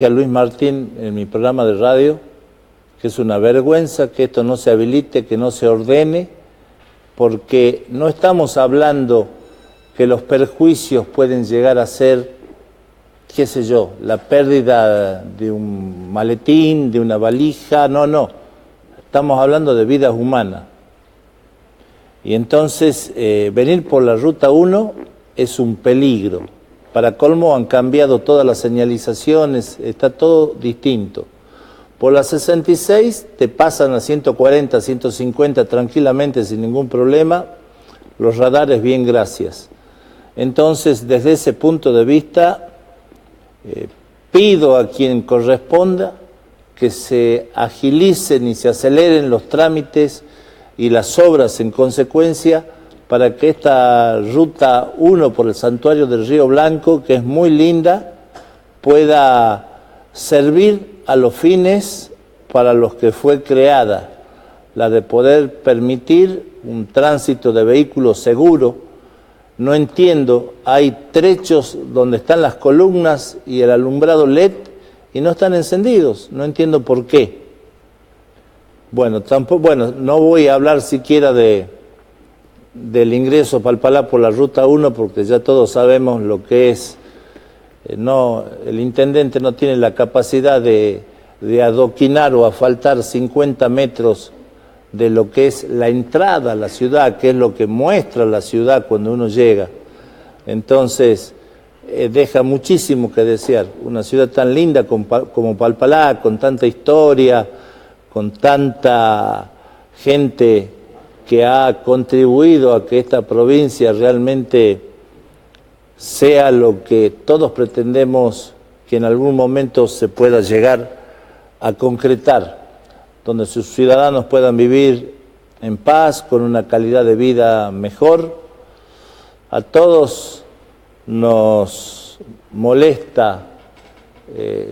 a Luis Martín en mi programa de radio que es una vergüenza que esto no se habilite, que no se ordene, porque no estamos hablando que los perjuicios pueden llegar a ser, qué sé yo, la pérdida de un maletín, de una valija, no. Estamos hablando de vidas humanas. Y entonces venir por la Ruta 1 es un peligro. Para colmo han cambiado todas las señalizaciones, está todo distinto. Por la 66 te pasan a 140, 150 tranquilamente sin ningún problema, los radares bien, gracias. Entonces, desde ese punto de vista, pido a quien corresponda que se agilicen y se aceleren los trámites y las obras en consecuencia para que esta Ruta 1 por el Santuario del Río Blanco, que es muy linda, pueda servir a los fines para los que fue creada, la de poder permitir un tránsito de vehículos seguro. No entiendo, hay trechos donde están las columnas y el alumbrado LED y no están encendidos, no entiendo por qué. Bueno, no voy a hablar siquiera del ingreso Palpalá por la Ruta 1, porque ya todos sabemos lo que es. El intendente no tiene la capacidad de adoquinar o asfaltar 50 metros de lo que es la entrada a la ciudad, que es lo que muestra la ciudad cuando uno llega. Entonces, deja muchísimo que desear. Una ciudad tan linda como Palpalá, con tanta historia, con tanta gente que ha contribuido a que esta provincia realmente sea lo que todos pretendemos que en algún momento se pueda llegar a concretar, donde sus ciudadanos puedan vivir en paz, con una calidad de vida mejor. A todos nos molesta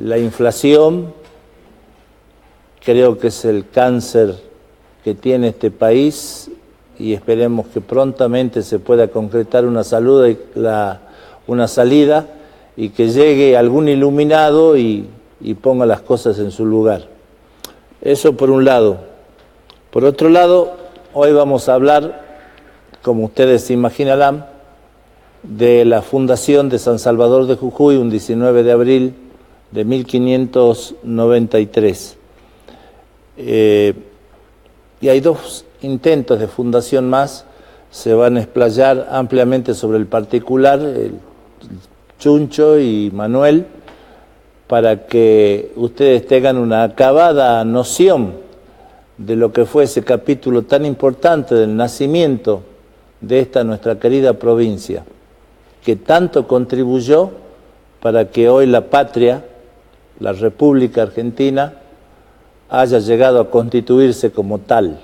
la inflación, creo que es el cáncer que tiene este país y esperemos que prontamente se pueda concretar una salida y que llegue algún iluminado y ponga las cosas en su lugar. Eso por un lado. Por otro lado, hoy vamos a hablar, como ustedes se imaginarán, de la fundación de San Salvador de Jujuy, un 19 de abril de 1593. Y hay dos intentos de fundación más, se van a explayar ampliamente sobre el particular, el Chuncho y Manuel, para que ustedes tengan una acabada noción de lo que fue ese capítulo tan importante del nacimiento de esta nuestra querida provincia, que tanto contribuyó para que hoy la patria, la República Argentina, haya llegado a constituirse como tal.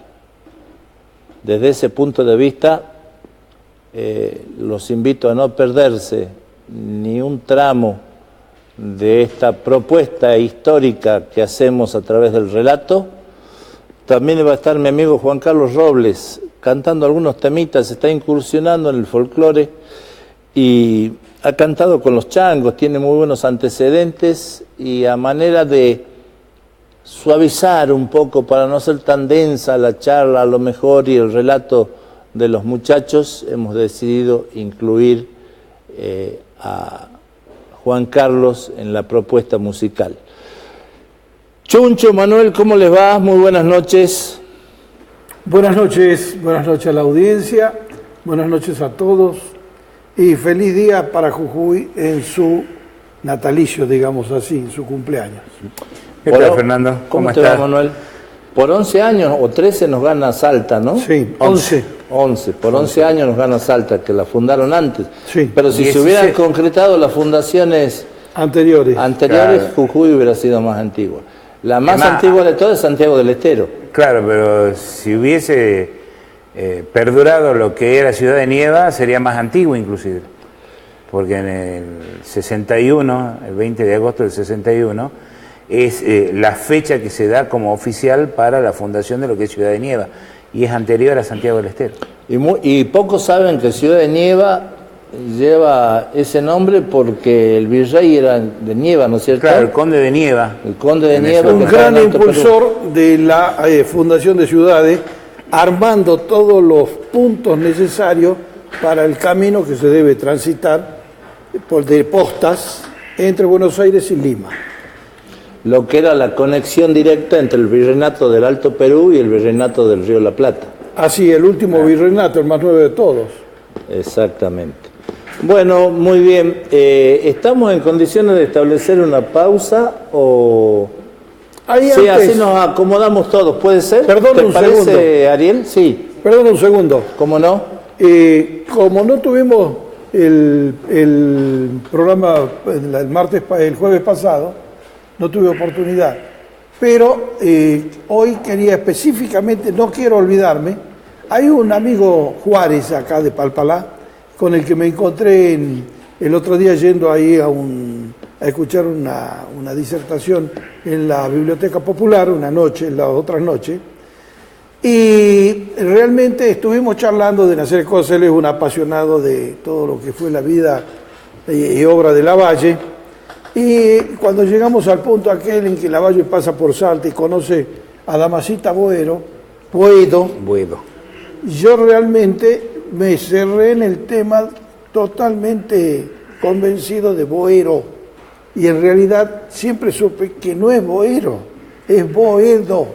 Desde ese punto de vista, los invito a no perderse ni un tramo de esta propuesta histórica que hacemos a través del relato. También va a estar mi amigo Juan Carlos Robles cantando algunos temitas, está incursionando en el folclore y ha cantado con los changos, tiene muy buenos antecedentes y a manera de suavizar un poco para no ser tan densa la charla a lo mejor y el relato de los muchachos, hemos decidido incluir a Juan Carlos en la propuesta musical. Chuncho, Manuel, ¿cómo les va? Muy buenas noches. Buenas noches a la audiencia, buenas noches a todos y feliz día para Jujuy en su natalicio, digamos así, en su cumpleaños. ¿Qué tal, Fernando? ¿Cómo te va, Manuel? Por 11 años o 13 nos gana Salta, ¿no? Sí, 11. 11. Por 11 años nos gana Salta, que la fundaron antes. Sí. Pero si 16. se hubieran concretado las fundaciones anteriores, claro, Jujuy hubiera sido más antigua. La más antigua de todas es Santiago del Estero. Claro, pero si hubiese perdurado lo que era Ciudad de Nieva, sería más antiguo inclusive. Porque en el 61, el 20 de agosto del 61, es la fecha que se da como oficial para la fundación de lo que es Ciudad de Nieva, y es anterior a Santiago del Estero. Y pocos saben que Ciudad de Nieva lleva ese nombre porque el virrey era de Nieva, ¿no es cierto? Claro, el conde de Nieva. El conde de Nieva. Un gran impulsor de la Fundación de Ciudades, armando todos los puntos necesarios para el camino que se debe transitar de postas entre Buenos Aires y Lima. Lo que era la conexión directa entre el virreinato del Alto Perú y el virreinato del Río de la Plata. Así, el último virreinato, el más nuevo de todos. Exactamente. Bueno, muy bien. ¿Estamos en condiciones de establecer una pausa o...? Sí, así nos acomodamos todos, ¿puede ser? Perdón, ¿Te un parece, segundo. Ariel? Sí. Perdón un segundo. ¿Cómo no? Como no tuvimos el programa el jueves pasado, no tuve oportunidad. Pero hoy quería específicamente, no quiero olvidarme, hay un amigo Juárez acá de Palpalá, con el que me encontré el otro día yendo ahí a escuchar una disertación en la Biblioteca Popular, una noche, la otra noche, y realmente estuvimos charlando de hacer cosas. Él es un apasionado de todo lo que fue la vida y obra de Lavalle, y cuando llegamos al punto aquel en que Lavalle pasa por Salta y conoce a Damasita Boedo, yo realmente me cerré en el tema totalmente convencido de Boero, y en realidad siempre supe que no es Boero, es Boedo.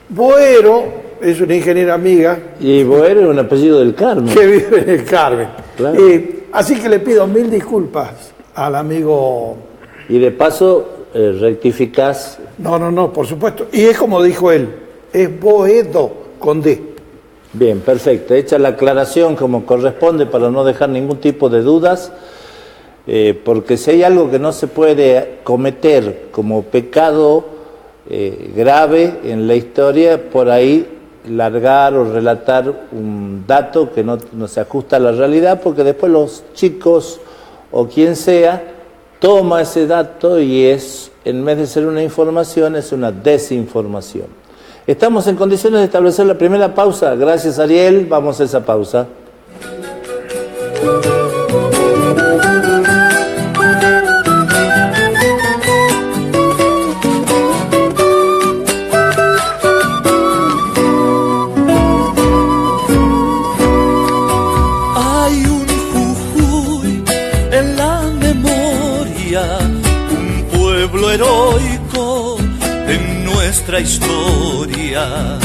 Boero es una ingeniera amiga. Y Boero es un apellido del Carmen. Que vive en el Carmen. Claro. Así que le pido 1000 disculpas al amigo. Y de paso, rectificás. No, por supuesto. Y es como dijo él, es Boedo con D. Bien, perfecto. Hecha la aclaración como corresponde para no dejar ningún tipo de dudas, porque si hay algo que no se puede cometer como pecado grave en la historia, por ahí largar o relatar un dato que no se ajusta a la realidad, porque después los chicos o quien sea toma ese dato y en vez de ser una información, es una desinformación. Estamos en condiciones de establecer la primera pausa. Gracias, Ariel. Vamos a esa pausa. Hay un Jujuy en la memoria, un pueblo heroico en nuestra historia.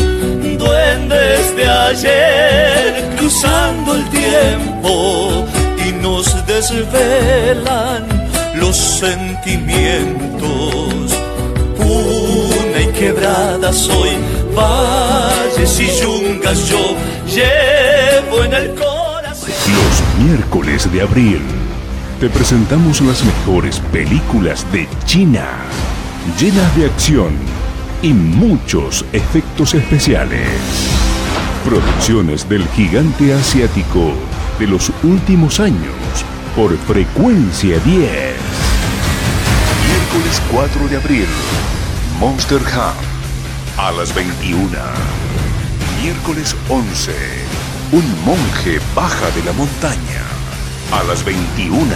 Duendes de ayer cruzando el tiempo y nos desvelan los sentimientos. Una y quebrada soy, valles y yungas yo llevo en el corazón. Los miércoles de abril te presentamos las mejores películas de China, llenas de acción y muchos efectos especiales. Producciones del gigante asiático de los últimos años por Frecuencia 10. Miércoles 4 de abril, Monster High a las 21. Miércoles 11, un monje baja de la montaña a las 21.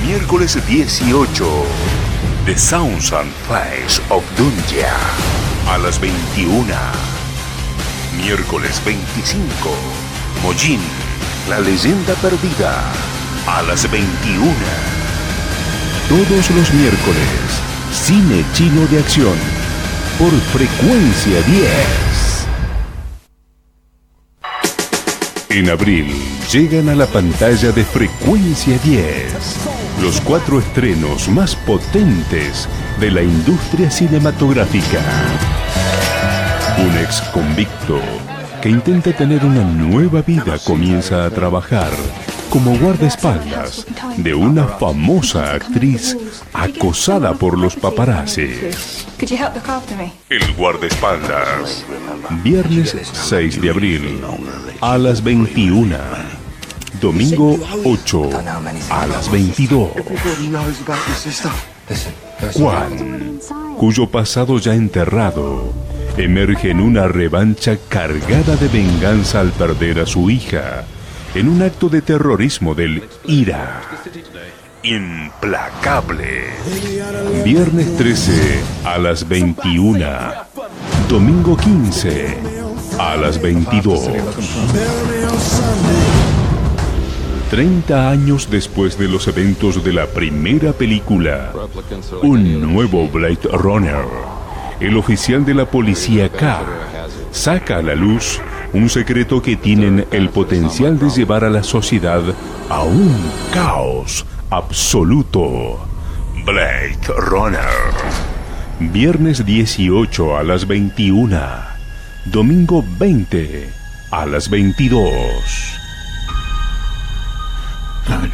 Miércoles 18, The Sounds and Face of Dunja a las 21. Miércoles 25, Mojin, la leyenda perdida a las 21. Todos los miércoles, cine chino de acción por Frecuencia 10. En abril llegan a la pantalla de Frecuencia 10 los 4 estrenos más potentes de la industria cinematográfica. Un ex convicto que intenta tener una nueva vida comienza a trabajar como guardaespaldas de una famosa actriz acosada por los paparazzis. El guardaespaldas. Viernes 6 de abril a las 21. Domingo 8 a las 22. Juan, cuyo pasado ya enterrado, emerge en una revancha cargada de venganza al perder a su hija en un acto de terrorismo del IRA. Implacable. Viernes 13 a las 21. Domingo 15 a las 22. 30 años después de los eventos de la primera película, un nuevo Blade Runner, el oficial de la policía K, saca a la luz un secreto que tienen el potencial de llevar a la sociedad a un caos absoluto. Blade Runner. Viernes 18 a las 21. Domingo 20 a las 22.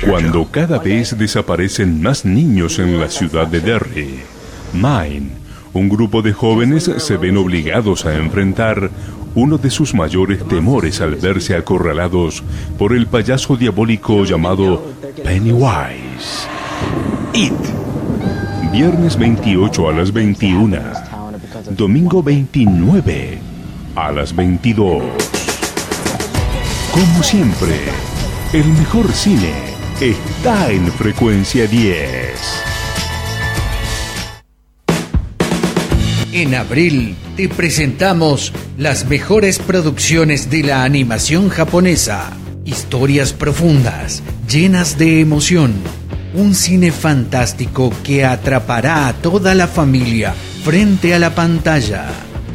Cuando cada vez desaparecen más niños en la ciudad de Derry, Maine, un grupo de jóvenes se ven obligados a enfrentar uno de sus mayores temores al verse acorralados por el payaso diabólico llamado Pennywise. It. Viernes 28 a las 21. Domingo 29 a las 22. Como siempre, el mejor cine está en Frecuencia 10. En abril te presentamos las mejores producciones de la animación japonesa. Historias profundas, llenas de emoción. Un cine fantástico que atrapará a toda la familia frente a la pantalla.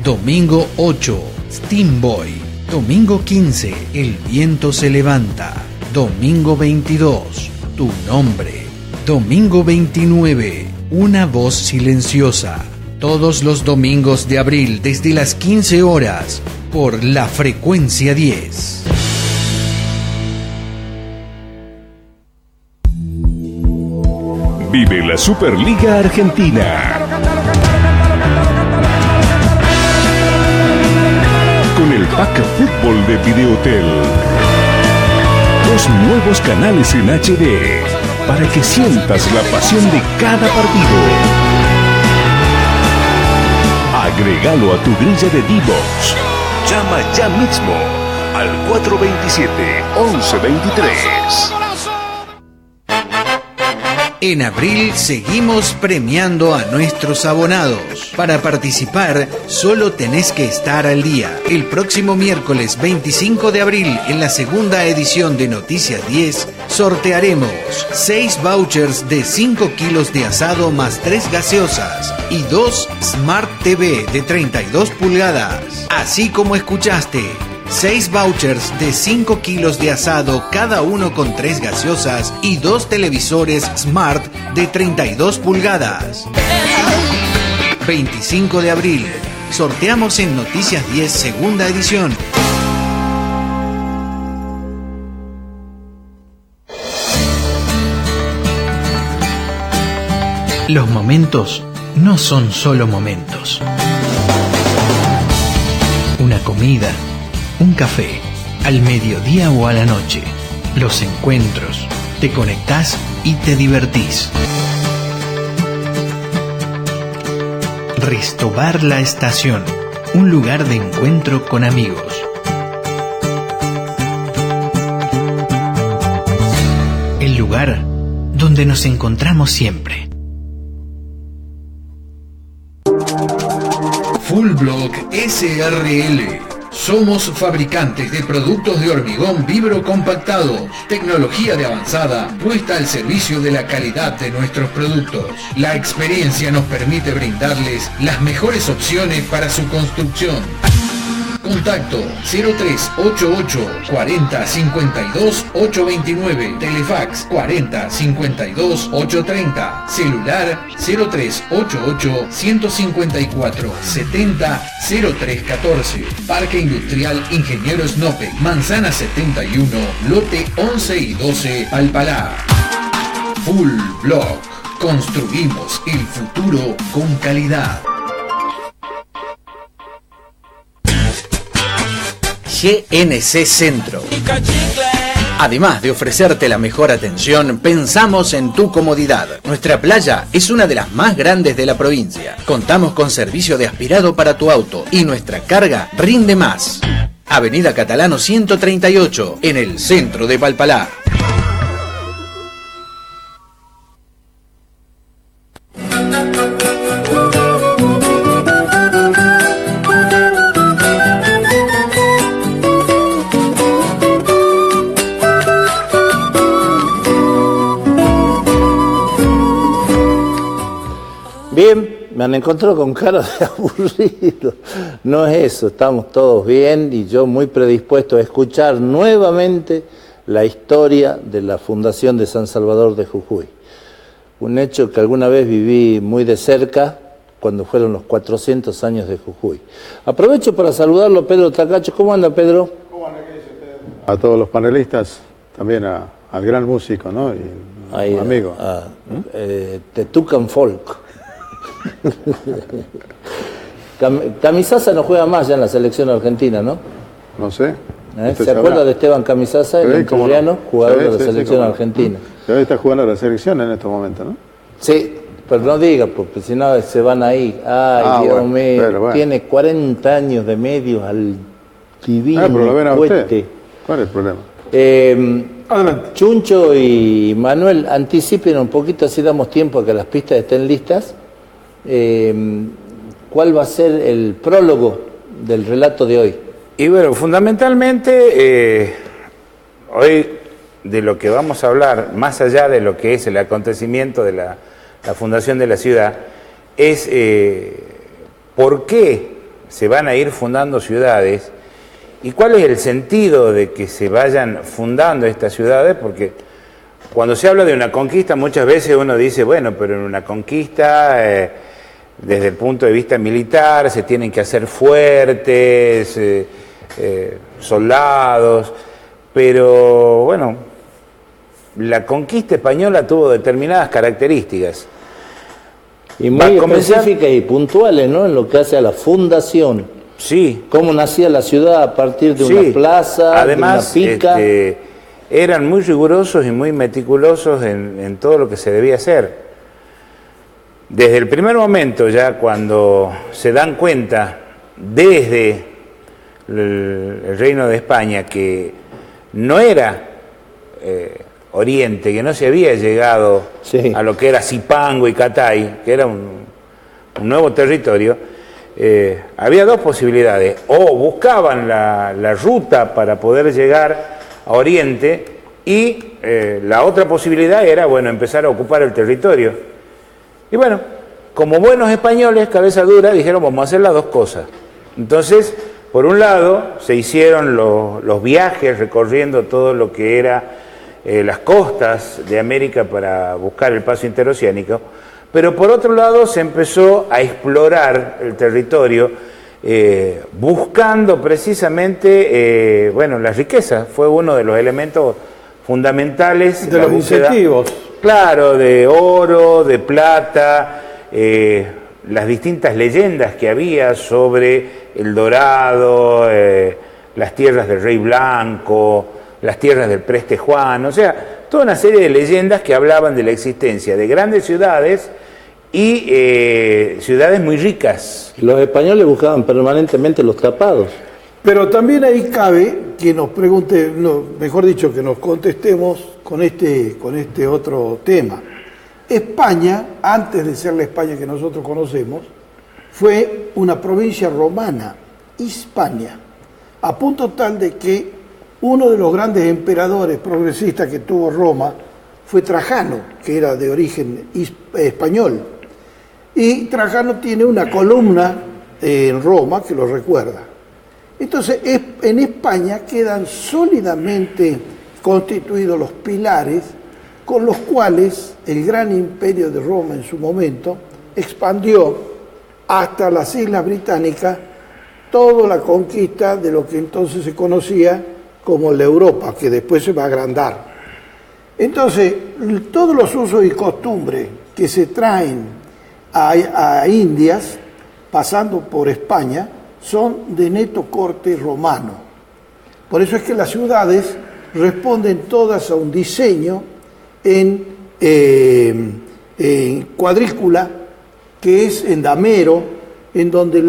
Domingo 8, Steam Boy. Domingo 15, El viento se levanta. Domingo 22, Tu nombre. Domingo 29, Una voz silenciosa. Todos los domingos de abril desde las 15 horas por la Frecuencia 10. Vive la Superliga Argentina con el Pack Fútbol de Videotel. 2 nuevos canales en HD para que sientas la pasión de cada partido. Agrégalo a tu grilla de D-Box. Llama ya mismo al 427-1123. En abril seguimos premiando a nuestros abonados. Para participar, solo tenés que estar al día. El próximo miércoles 25 de abril, en la segunda edición de Noticias 10, sortearemos 6 vouchers de 5 kilos de asado más 3 gaseosas y 2 Smart TV de 32 pulgadas. Así como escuchaste, 6 vouchers de 5 kilos de asado, cada uno con 3 gaseosas y 2 televisores Smart de 32 pulgadas. 25 de abril, sorteamos en Noticias 10 segunda edición. Los momentos no son solo momentos. Una comida, un café, al mediodía o a la noche. Los encuentros. Te conectás y te divertís. Restobar La Estación. Un lugar de encuentro con amigos. El lugar donde nos encontramos siempre. Full Block SRL. Somos fabricantes de productos de hormigón vibrocompactado, tecnología de avanzada puesta al servicio de la calidad de nuestros productos. La experiencia nos permite brindarles las mejores opciones para su construcción. Contacto 0388 40 52 829, Telefax 40 52 830, celular 0388 154 70 0314, Parque Industrial Ingeniero Snopek, Manzana 71, lote 11 y 12, Alpalá. Full Block, construimos el futuro con calidad. GNC Centro. Además de ofrecerte la mejor atención, pensamos en tu comodidad. Nuestra playa es una de las más grandes de la provincia. Contamos con servicio de aspirado para tu auto y nuestra carga rinde más. Avenida Catalano 138, en el centro de Palpalá. Bien, me han encontrado con cara de aburrido. No es eso, estamos todos bien y yo muy predispuesto a escuchar nuevamente la historia de la Fundación de San Salvador de Jujuy. Un hecho que alguna vez viví muy de cerca cuando fueron los 400 años de Jujuy. Aprovecho para saludarlo, Pedro Tacacho. ¿Cómo anda, Pedro? ¿Cómo anda? ¿Qué dice Pedro? A todos los panelistas, también al gran músico, ¿no? Y ahí, amigo. Tetucan Folk. Camisaza no juega más ya en la selección argentina, ¿no? No sé. ¿Se acuerda de Esteban Camisaza, el entrerriano, jugador de la selección argentina? Debe estar jugando la selección en estos momentos, ¿no? Sí, pero no diga, porque si no se van ahí. Ay, Dios mío, bueno. Tiene 40 años de medios al divino pero lo ven a usted. ¿Cuál es el problema? Adelante. Chuncho y Manuel, anticipen un poquito, así damos tiempo a que las pistas estén listas. ¿Cuál va a ser el prólogo del relato de hoy? Y bueno, fundamentalmente, hoy de lo que vamos a hablar, más allá de lo que es el acontecimiento de la fundación de la ciudad, es por qué se van a ir fundando ciudades y cuál es el sentido de que se vayan fundando estas ciudades, porque cuando se habla de una conquista muchas veces uno dice, bueno, pero en una conquista, desde el punto de vista militar, se tienen que hacer fuertes, soldados, pero bueno, la conquista española tuvo determinadas características. Y muy específicas y puntuales, ¿no? En lo que hace a la fundación. Sí. Cómo nacía la ciudad a partir de una plaza, además, de una pica. Eran muy rigurosos y muy meticulosos en todo lo que se debía hacer. Desde el primer momento, ya cuando se dan cuenta desde el Reino de España que no era Oriente, que no se había llegado a lo que era Zipango y Catay, que era un nuevo territorio, había dos posibilidades: o buscaban la ruta para poder llegar a Oriente, y la otra posibilidad era, bueno, empezar a ocupar el territorio. Y bueno, como buenos españoles, cabeza dura, dijeron, vamos a hacer las dos cosas. Entonces, por un lado, se hicieron los viajes recorriendo todo lo que era las costas de América para buscar el paso interoceánico, pero por otro lado se empezó a explorar el territorio buscando precisamente, bueno, las riquezas. Fue uno de los elementos fundamentales de los incentivos. Claro, de oro, de plata, las distintas leyendas que había sobre el Dorado, las tierras del Rey Blanco, las tierras del Preste Juan, o sea, toda una serie de leyendas que hablaban de la existencia de grandes ciudades y ciudades muy ricas. Los españoles buscaban permanentemente los tapados. Pero también ahí cabe que nos pregunte, no, mejor dicho, que nos contestemos con este otro tema. España, antes de ser la España que nosotros conocemos, fue una provincia romana, Hispania, a punto tal de que uno de los grandes emperadores progresistas que tuvo Roma fue Trajano, que era de origen español. Y Trajano tiene una columna en Roma que lo recuerda. Entonces, en España quedan sólidamente constituidos los pilares con los cuales el gran imperio de Roma en su momento expandió hasta las Islas Británicas toda la conquista de lo que entonces se conocía como la Europa, que después se va a agrandar. Entonces, todos los usos y costumbres que se traen a Indias, pasando por España, son de neto corte romano. Por eso es que las ciudades responden todas a un diseño en cuadrícula, que es en damero, en donde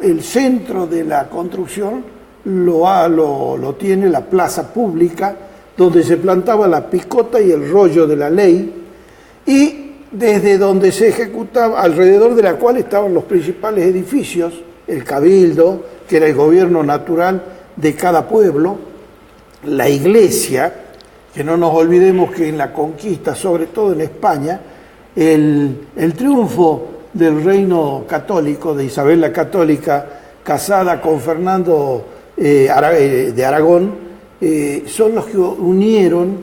el centro de la construcción lo tiene la plaza pública, donde se plantaba la picota y el rollo de la ley, y desde donde se ejecutaba, alrededor de la cual estaban los principales edificios, el cabildo, que era el gobierno natural de cada pueblo, la iglesia, que no nos olvidemos que en la conquista, sobre todo en España, el triunfo del reino católico, de Isabel la Católica, casada con Fernando de Aragón, son los que unieron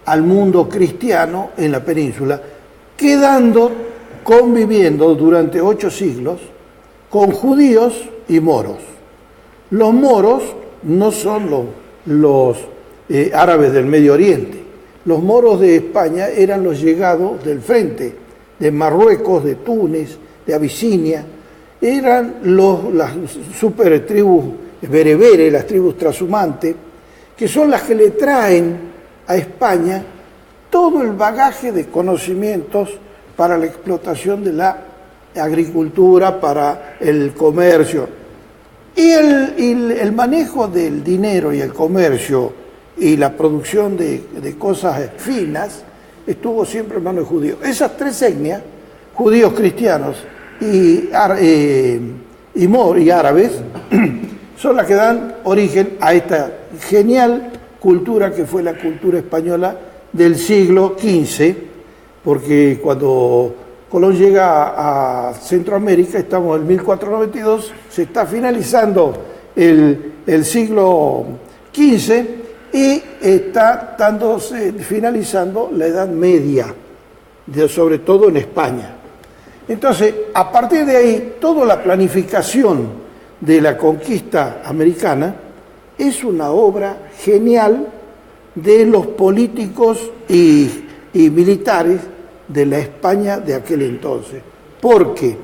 al mundo cristiano en la península, conviviendo durante 8 siglos con judíos y moros. Los moros no son los árabes del Medio Oriente. Los moros de España eran los llegados del frente, de Marruecos, de Túnez, de Abisinia. Eran las super tribus bereberes, las tribus trashumantes, que son las que le traen a España todo el bagaje de conocimientos para la explotación de la agricultura, para el comercio. Y el manejo del dinero y el comercio y la producción de cosas finas estuvo siempre en manos de judíos. Esas 3 etnias, judíos, cristianos y árabes, son las que dan origen a esta genial cultura que fue la cultura española del siglo XV, porque cuando Colón llega a Centroamérica, estamos en 1492, se está finalizando el siglo XV y está finalizando la Edad Media, sobre todo en España. Entonces, a partir de ahí, toda la planificación de la conquista americana es una obra genial de los políticos y militares de la España de aquel entonces, porque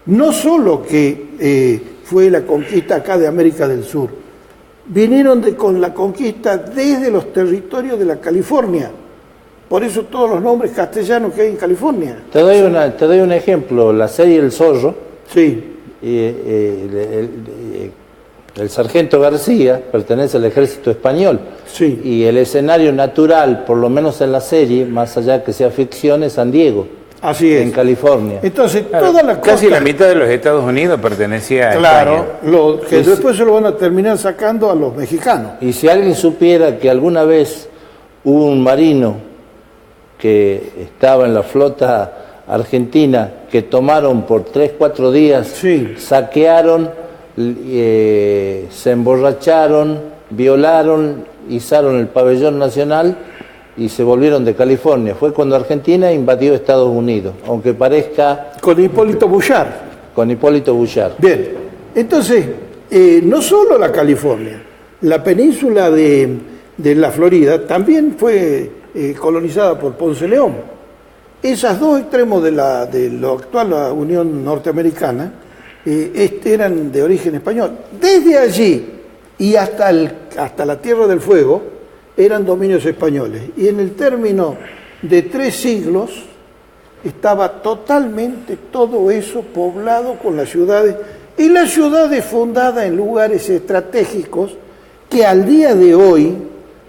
no solo que fue la conquista acá de América del Sur, vinieron con la conquista desde los territorios de la California, por eso todos los nombres castellanos que hay en California. Te doy un ejemplo, la serie El Zorro, sí. El sargento García pertenece al ejército español, sí. Y el escenario natural, por lo menos en la serie, más allá que sea ficción, es San Diego. Así es. En California. Entonces, claro, toda la costa, casi la mitad de los Estados Unidos pertenecía a claro, España. Que después se lo van a terminar sacando a los mexicanos. Y si alguien supiera que alguna vez hubo un marino que estaba en la flota argentina, que tomaron por 3-4 días, sí. Saquearon, se emborracharon, violaron, izaron el pabellón nacional y se volvieron de California. Fue cuando Argentina invadió Estados Unidos, aunque parezca... Con Hipólito Bouchard. Con Hipólito Bouchard. Bien, entonces, no solo la California, la península de la Florida también fue colonizada por Ponce de León. Esos 2 extremos de lo actual la Unión Norteamericana eran de origen español. Desde allí y hasta la Tierra del Fuego eran dominios españoles. Y en el término de 3 siglos estaba totalmente todo eso poblado con las ciudades, y las ciudades fundadas en lugares estratégicos que al día de hoy,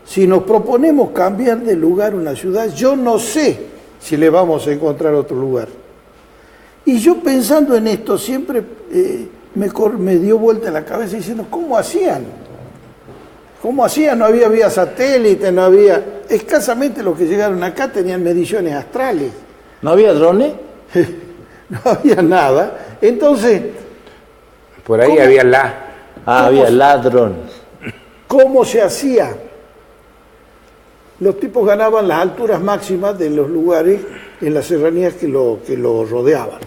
si nos proponemos cambiar de lugar una ciudad, yo no sé si le vamos a encontrar otro lugar. Y yo pensando en esto siempre me dio vuelta en la cabeza diciendo, ¿cómo hacían? ¿Cómo hacían? No había vía satélite, no había... Escasamente los que llegaron acá tenían mediciones astrales. ¿No había drones? No había nada. Entonces... Por ahí había había ladrones. ¿Cómo se hacía? Los tipos ganaban las alturas máximas de los lugares en las serranías que lo rodeaban.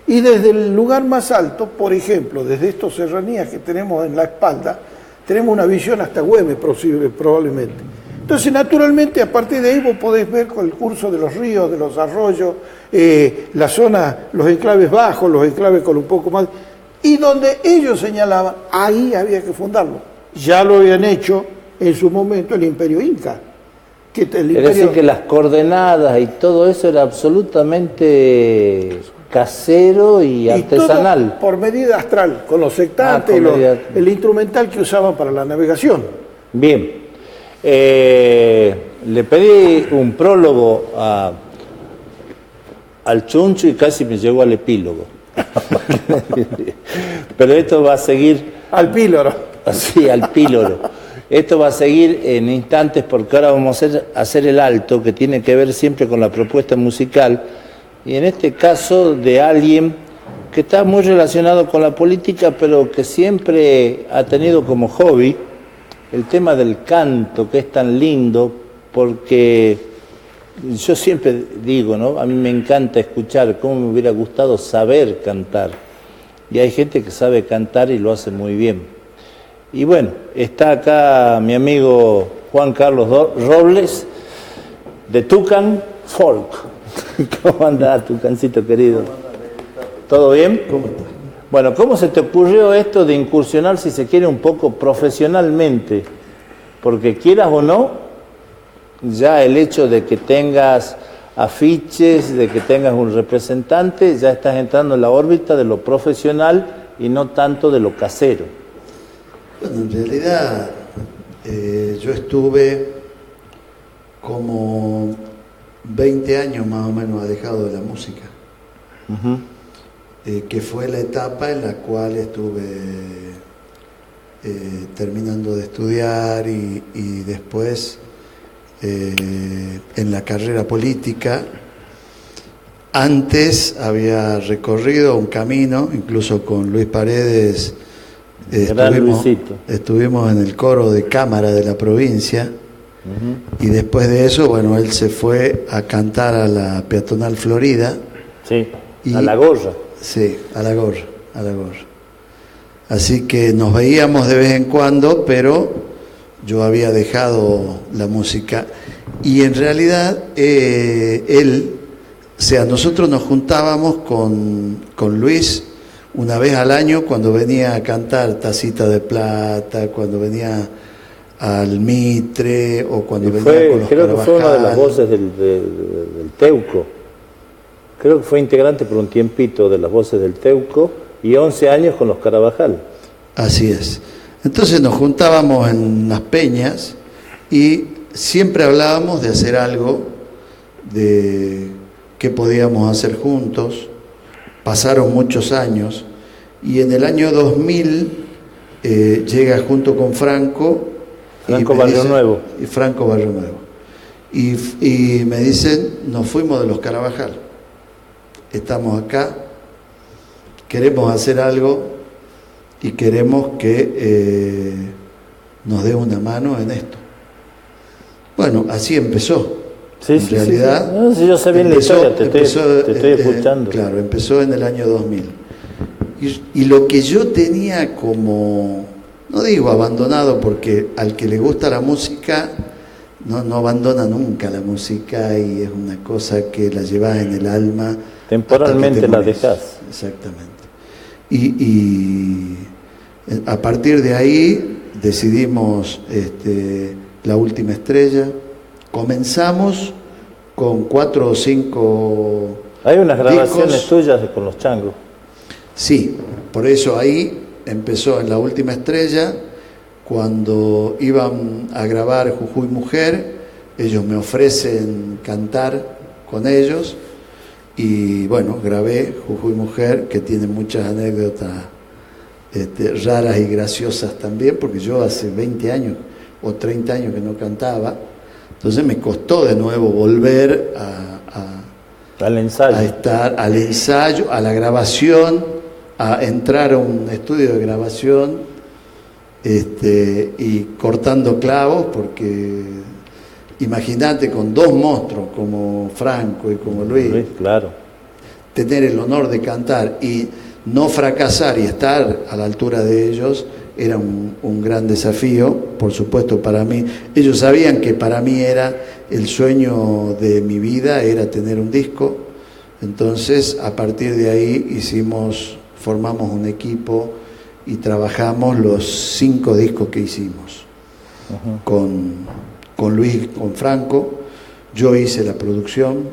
Y desde el lugar más alto, por ejemplo, desde estas serranías que tenemos en la espalda, tenemos una visión hasta Güemes probablemente. Entonces, naturalmente, a partir de ahí vos podés ver con el curso de los ríos, de los arroyos, la zona, los enclaves bajos, los enclaves con un poco más... Y donde ellos señalaban, ahí había que fundarlo. Ya lo habían hecho en su momento el Imperio Inca. Es decir, que las coordenadas y todo eso era absolutamente casero y artesanal. Todo por medida astral, con los sectantes y el instrumental que usaban para la navegación. Bien. Le pedí un prólogo al Chuncho y casi me llegó al epílogo. Pero esto va a seguir... Al píloro. Sí, al píloro. Esto va a seguir en instantes porque ahora vamos a hacer el alto que tiene que ver siempre con la propuesta musical y en este caso de alguien que está muy relacionado con la política pero que siempre ha tenido como hobby el tema del canto, que es tan lindo porque yo siempre digo, ¿no? A mí me encanta escuchar, cómo me hubiera gustado saber cantar y hay gente que sabe cantar y lo hace muy bien. Y bueno, está acá mi amigo Juan Carlos Robles, de Tucan Folk. ¿Cómo anda, Tucancito querido? ¿Todo bien? ¿Cómo estás? Bueno, ¿cómo se te ocurrió esto de incursionar, si se quiere, un poco profesionalmente? Porque quieras o no, ya el hecho de que tengas afiches, de que tengas un representante, ya estás entrando en la órbita de lo profesional y no tanto de lo casero. Bueno, en realidad yo estuve como 20 años más o menos alejado de la música, que fue la etapa en la cual estuve terminando de estudiar y después en la carrera política. Antes había recorrido un camino, incluso con Luis Paredes. Estuvimos en el coro de cámara de la provincia y después de eso, bueno, él se fue a cantar a la Peatonal Florida. Sí, a La Gorra. Sí, a La Gorra. Así que nos veíamos de vez en cuando, pero yo había dejado la música y en realidad nosotros nos juntábamos con Luis una vez al año cuando venía a cantar Tacita de Plata, cuando venía al Mitre o cuando venía con los creo Carabajal. Que fue una de las voces del Teuco. Creo que fue integrante por un tiempito de las voces del Teuco y 11 años con los Carabajal. Así es. Entonces nos juntábamos en las peñas y siempre hablábamos de hacer algo, de qué podíamos hacer juntos. Pasaron muchos años y en el año 2000 llega junto con Franco Barrio Nuevo. Y Franco Barrio Nuevo. Y me dicen, nos fuimos de los Carabajal. Estamos acá, queremos hacer algo y queremos que nos dé una mano en esto. Bueno, así empezó. Sí, en realidad, sí. No, si yo sé bien la historia, te estoy escuchando. Claro, empezó en el año 2000. Y lo que yo tenía como, no digo abandonado, porque al que le gusta la música no abandona nunca la música y es una cosa que la llevas en el alma. Temporalmente la dejas. Exactamente. Y a partir de ahí decidimos La Última Estrella. Comenzamos con 4 o 5 Hay unas grabaciones discos. tuyas con los changos. Sí, por eso ahí empezó en La Última Estrella, cuando iban a grabar Jujuy Mujer, ellos me ofrecen cantar con ellos y bueno, grabé Jujuy Mujer, que tiene muchas anécdotas raras y graciosas también, porque yo hace 20 años o 30 años que no cantaba. Entonces me costó de nuevo volver al ensayo. A estar al ensayo, a la grabación, a entrar a un estudio de grabación y cortando clavos, porque imagínate con 2 monstruos como Franco y como Luis, claro, tener el honor de cantar y no fracasar y estar a la altura de ellos. Era un gran desafío, por supuesto, para mí. Ellos sabían que para mí era el sueño de mi vida, era tener un disco. Entonces, a partir de ahí formamos un equipo y trabajamos los 5 discos que hicimos. Con Luis, con Franco. Yo hice la producción,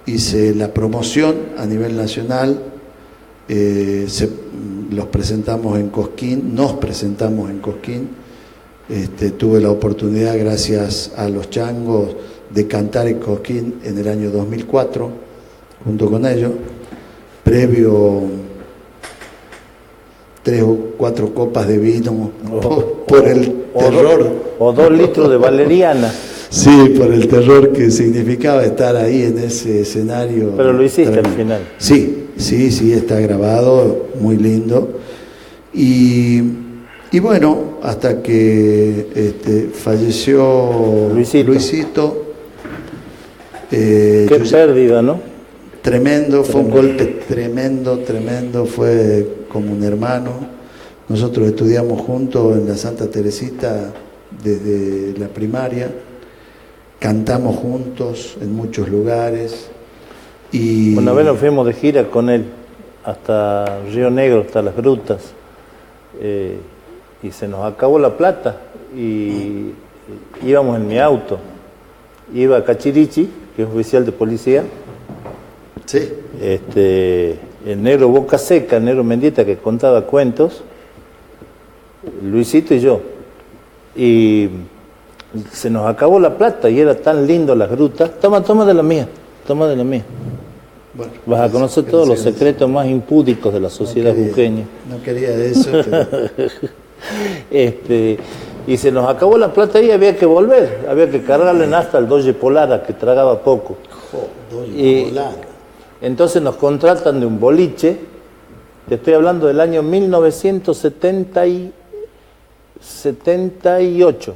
hice la promoción a nivel nacional, los presentamos en Cosquín, nos presentamos en Cosquín. Tuve la oportunidad, gracias a los changos, de cantar en Cosquín en el año 2004, junto con ellos, previo 3 o 4 copas de vino por el terror. O 2 litros de valeriana. Sí, por el terror que significaba estar ahí en ese escenario. Pero lo hiciste al final. Sí, está grabado, muy lindo. Y bueno, hasta que falleció Luisito. Qué pérdida, ¿no? Tremendo, fue un golpe tremendo, fue como un hermano. Nosotros estudiamos juntos en la Santa Teresita desde la primaria, cantamos juntos en muchos lugares. Y una vez nos fuimos de gira con él hasta Río Negro, hasta las grutas, y se nos acabó la plata y íbamos en mi auto. Iba Cachirichi, que es oficial de policía. Sí. El negro Boca Seca, el negro Mendieta, que contaba cuentos, Luisito y yo. Y se nos acabó la plata y era tan lindo las grutas. Toma de la mía. Bueno, vas a conocer todos los secretos más impúdicos de la sociedad jujeña. No quería eso, pero... y se nos acabó la plata y había que volver, había que cargarle en hasta el Doge Polara, que tragaba poco. Entonces nos contratan de un boliche, te estoy hablando del año 1978,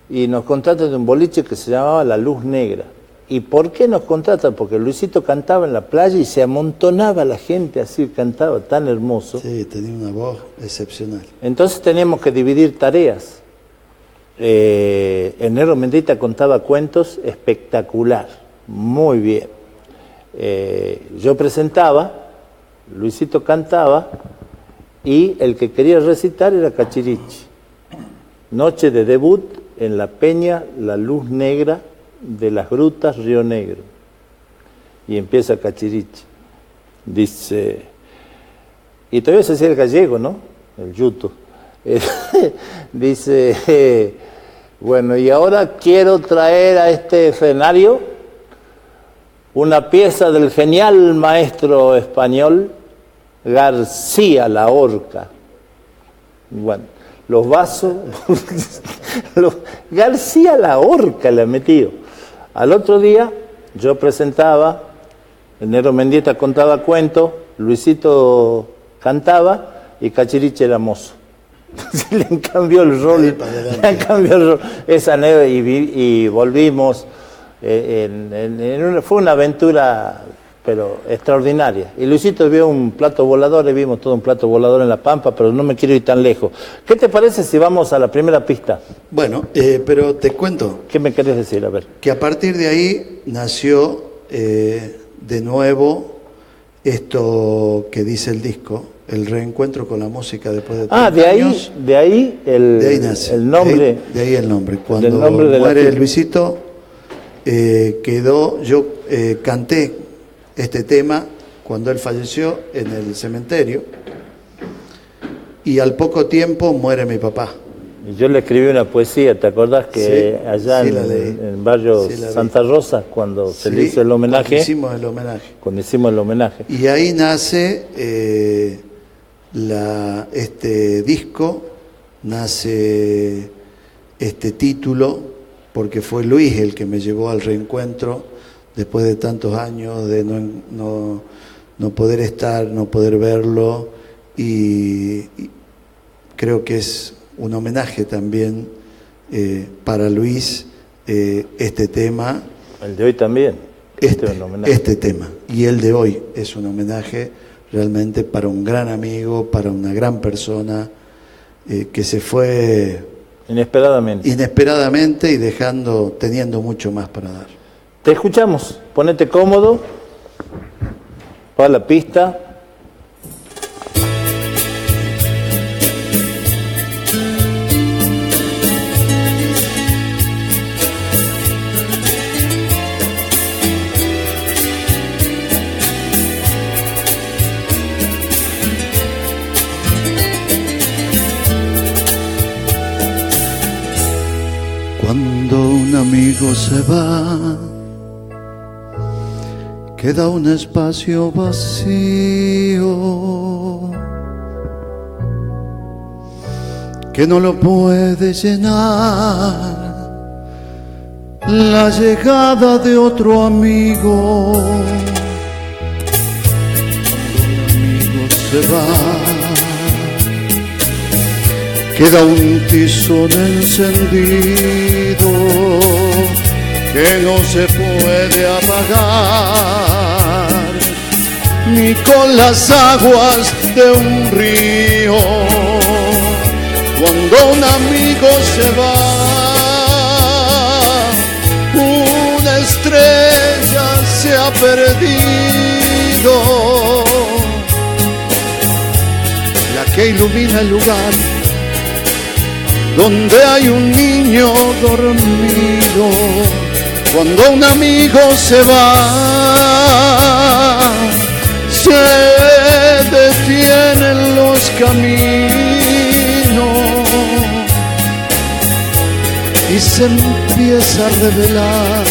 y nos contratan de un boliche que se llamaba La Luz Negra. ¿Y por qué nos contratan? Porque Luisito cantaba en la playa y se amontonaba la gente así, cantaba tan hermoso. Sí, tenía una voz excepcional. Entonces teníamos que dividir tareas. El negro Mendieta contaba cuentos espectacular, muy bien. Yo presentaba, Luisito cantaba y el que quería recitar era Cachirichi. Noche de debut en la Peña La Luz Negra de las Grutas, Río Negro. Y empieza Cachirichi. Dice, y todavía se hacía el gallego, ¿no? El yuto. Dice, bueno, y ahora quiero traer a este escenario una pieza del genial maestro español García Lorca. Bueno, los vasos, García Lorca le ha metido. Al otro día yo presentaba, el negro Mendieta contaba cuentos, Luisito cantaba y Cachirichi era mozo. Le cambió el rol. Esa neve y volvimos. Fue una aventura, pero extraordinaria. Y Luisito vio un plato volador, le vimos todo un plato volador en La Pampa, pero no me quiero ir tan lejos. ¿Qué te parece si vamos a la primera pista? Bueno, pero te cuento. ¿Qué me querés decir? A ver. Que a partir de ahí nació de nuevo esto que dice el disco, el reencuentro con la música después de 30 años. De ahí nace, el nombre. De ahí el nombre. Cuando muere Luisito, yo canté este tema cuando él falleció en el cementerio y al poco tiempo muere mi papá. Y yo le escribí una poesía, ¿te acordás que sí, allá en el barrio Santa Rosa, cuando se le hizo el homenaje? Cuando hicimos el homenaje. Y ahí nace este disco, nace este título, porque fue Luis el que me llevó al reencuentro después de tantos años de no poder estar, no poder verlo, y creo que es un homenaje también para Luis este tema. El de hoy también. Este tema. Y el de hoy es un homenaje realmente para un gran amigo, para una gran persona que se fue inesperadamente y teniendo mucho más para dar. Te escuchamos, ponete cómodo para la pista. amigo se va, queda un espacio vacío que no lo puede llenar la llegada de otro amigo. Cuando un amigo se va, queda un tizón encendido que no se puede apagar ni con las aguas de un río. Cuando un amigo se va, una estrella se ha perdido, la que ilumina el lugar donde hay un niño dormido. Cuando un amigo se va, se detienen los caminos y se empieza a revelar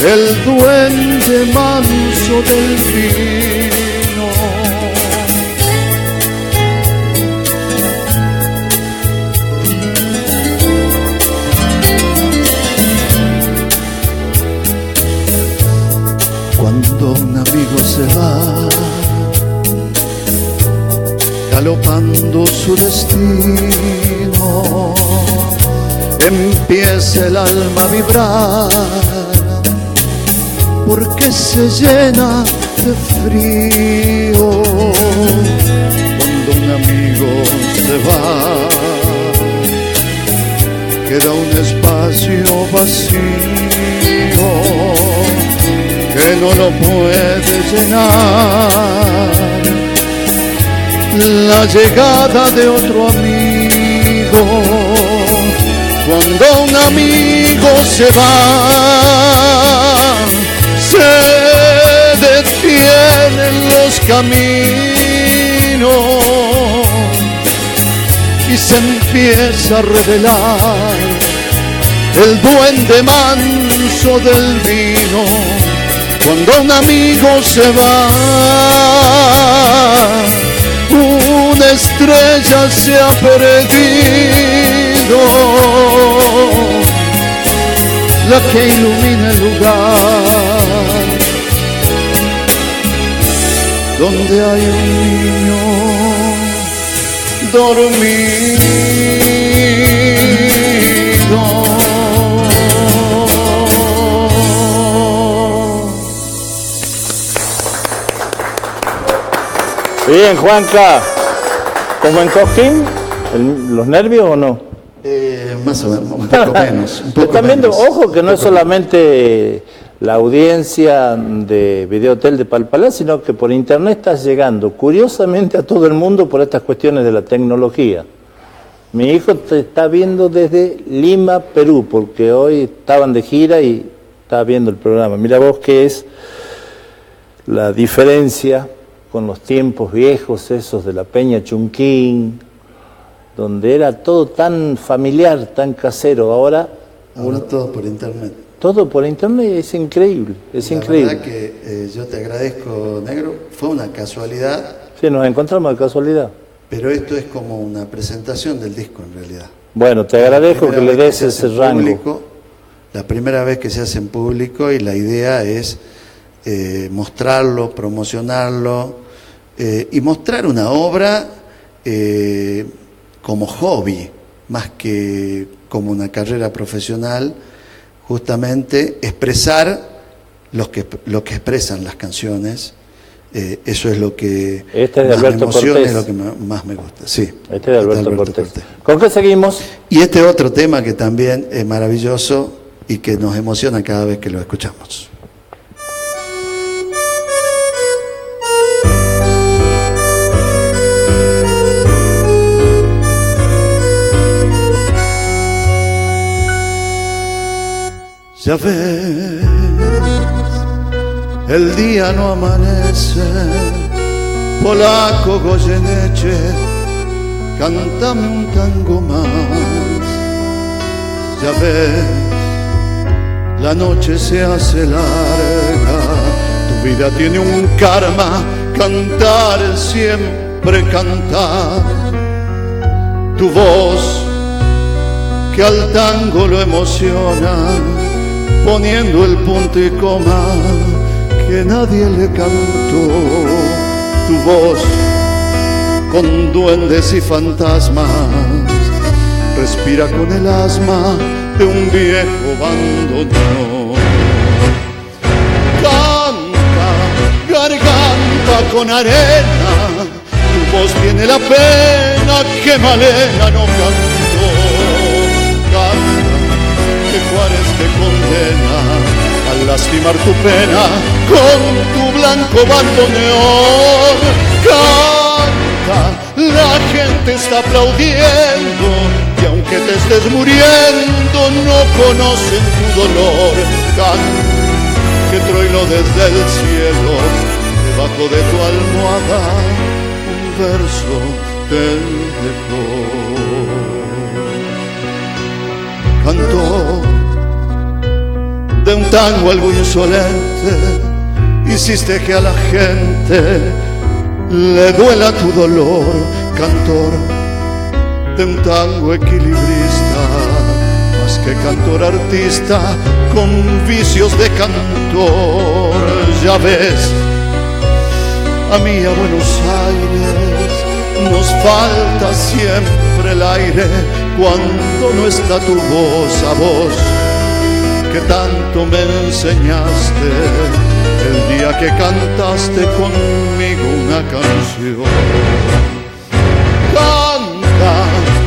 el duende manso del vino. Cuando un amigo se va, galopando su destino, empieza el alma a vibrar, porque se llena de frío. Cuando un amigo se va, queda un espacio vacío que no lo puede llenar la llegada de otro amigo. Cuando un amigo se va, se detienen los caminos y se empieza a revelar el duende manso del vino. Cuando un amigo se va, una estrella se ha perdido, la que ilumina el lugar donde hay un niño dormido. Bien, Juanca, ¿como en Cosquín? ¿Los nervios o no? Más o menos, un poco menos. Están viendo, ojo, que no es solamente la audiencia de Videotel de Palpalá, sino que por internet estás llegando, curiosamente, a todo el mundo por estas cuestiones de la tecnología. Mi hijo te está viendo desde Lima, Perú, porque hoy estaban de gira y estaba viendo el programa. Mira vos qué es la diferencia con los tiempos viejos, esos de la Peña Chunquín, donde era todo tan familiar, tan casero. Ahora todo por internet. Todo por internet, es increíble, es increíble. La verdad que yo te agradezco, Negro, fue una casualidad. Sí, nos encontramos de casualidad. Pero esto es como una presentación del disco en realidad. Bueno, te agradezco que le des ese rango. Público, la primera vez que se hace en público, y la idea es mostrarlo, promocionarlo, y mostrar una obra como hobby, más que como una carrera profesional, justamente expresar lo que expresan las canciones. Eso es lo que este es de más Alberto me emociona, Cortés. es lo que más me gusta. Sí, Este es de Alberto Cortés. ¿Con qué seguimos? Y este otro tema que también es maravilloso y que nos emociona cada vez que lo escuchamos. Ya ves, el día no amanece, polaco Goyeneche, cántame un tango más. Ya ves, la noche se hace larga, tu vida tiene un karma, cantar siempre cantar. Tu voz que al tango lo emociona, poniendo el punto y coma que nadie le cantó. Tu voz con duendes y fantasmas respira con el asma de un viejo abandono. Canta, garganta con arena, tu voz tiene la pena que Malena no cantó. Canta, que Juárez te condena al lastimar tu pena con tu blanco bandoneón. Canta, la gente está aplaudiendo y aunque te estés muriendo no conocen tu dolor. Canta, que Troilo desde el cielo, debajo de tu almohada, un verso te dejó. Cantó de un tango algo insolente, hiciste que a la gente le duela tu dolor. Cantor de un tango equilibrista, más que cantor artista, con vicios de cantor. Ya ves, a mí a Buenos Aires nos falta siempre el aire cuando no está tu voz, a vos que tanto me enseñaste el día que cantaste conmigo una canción. Canta,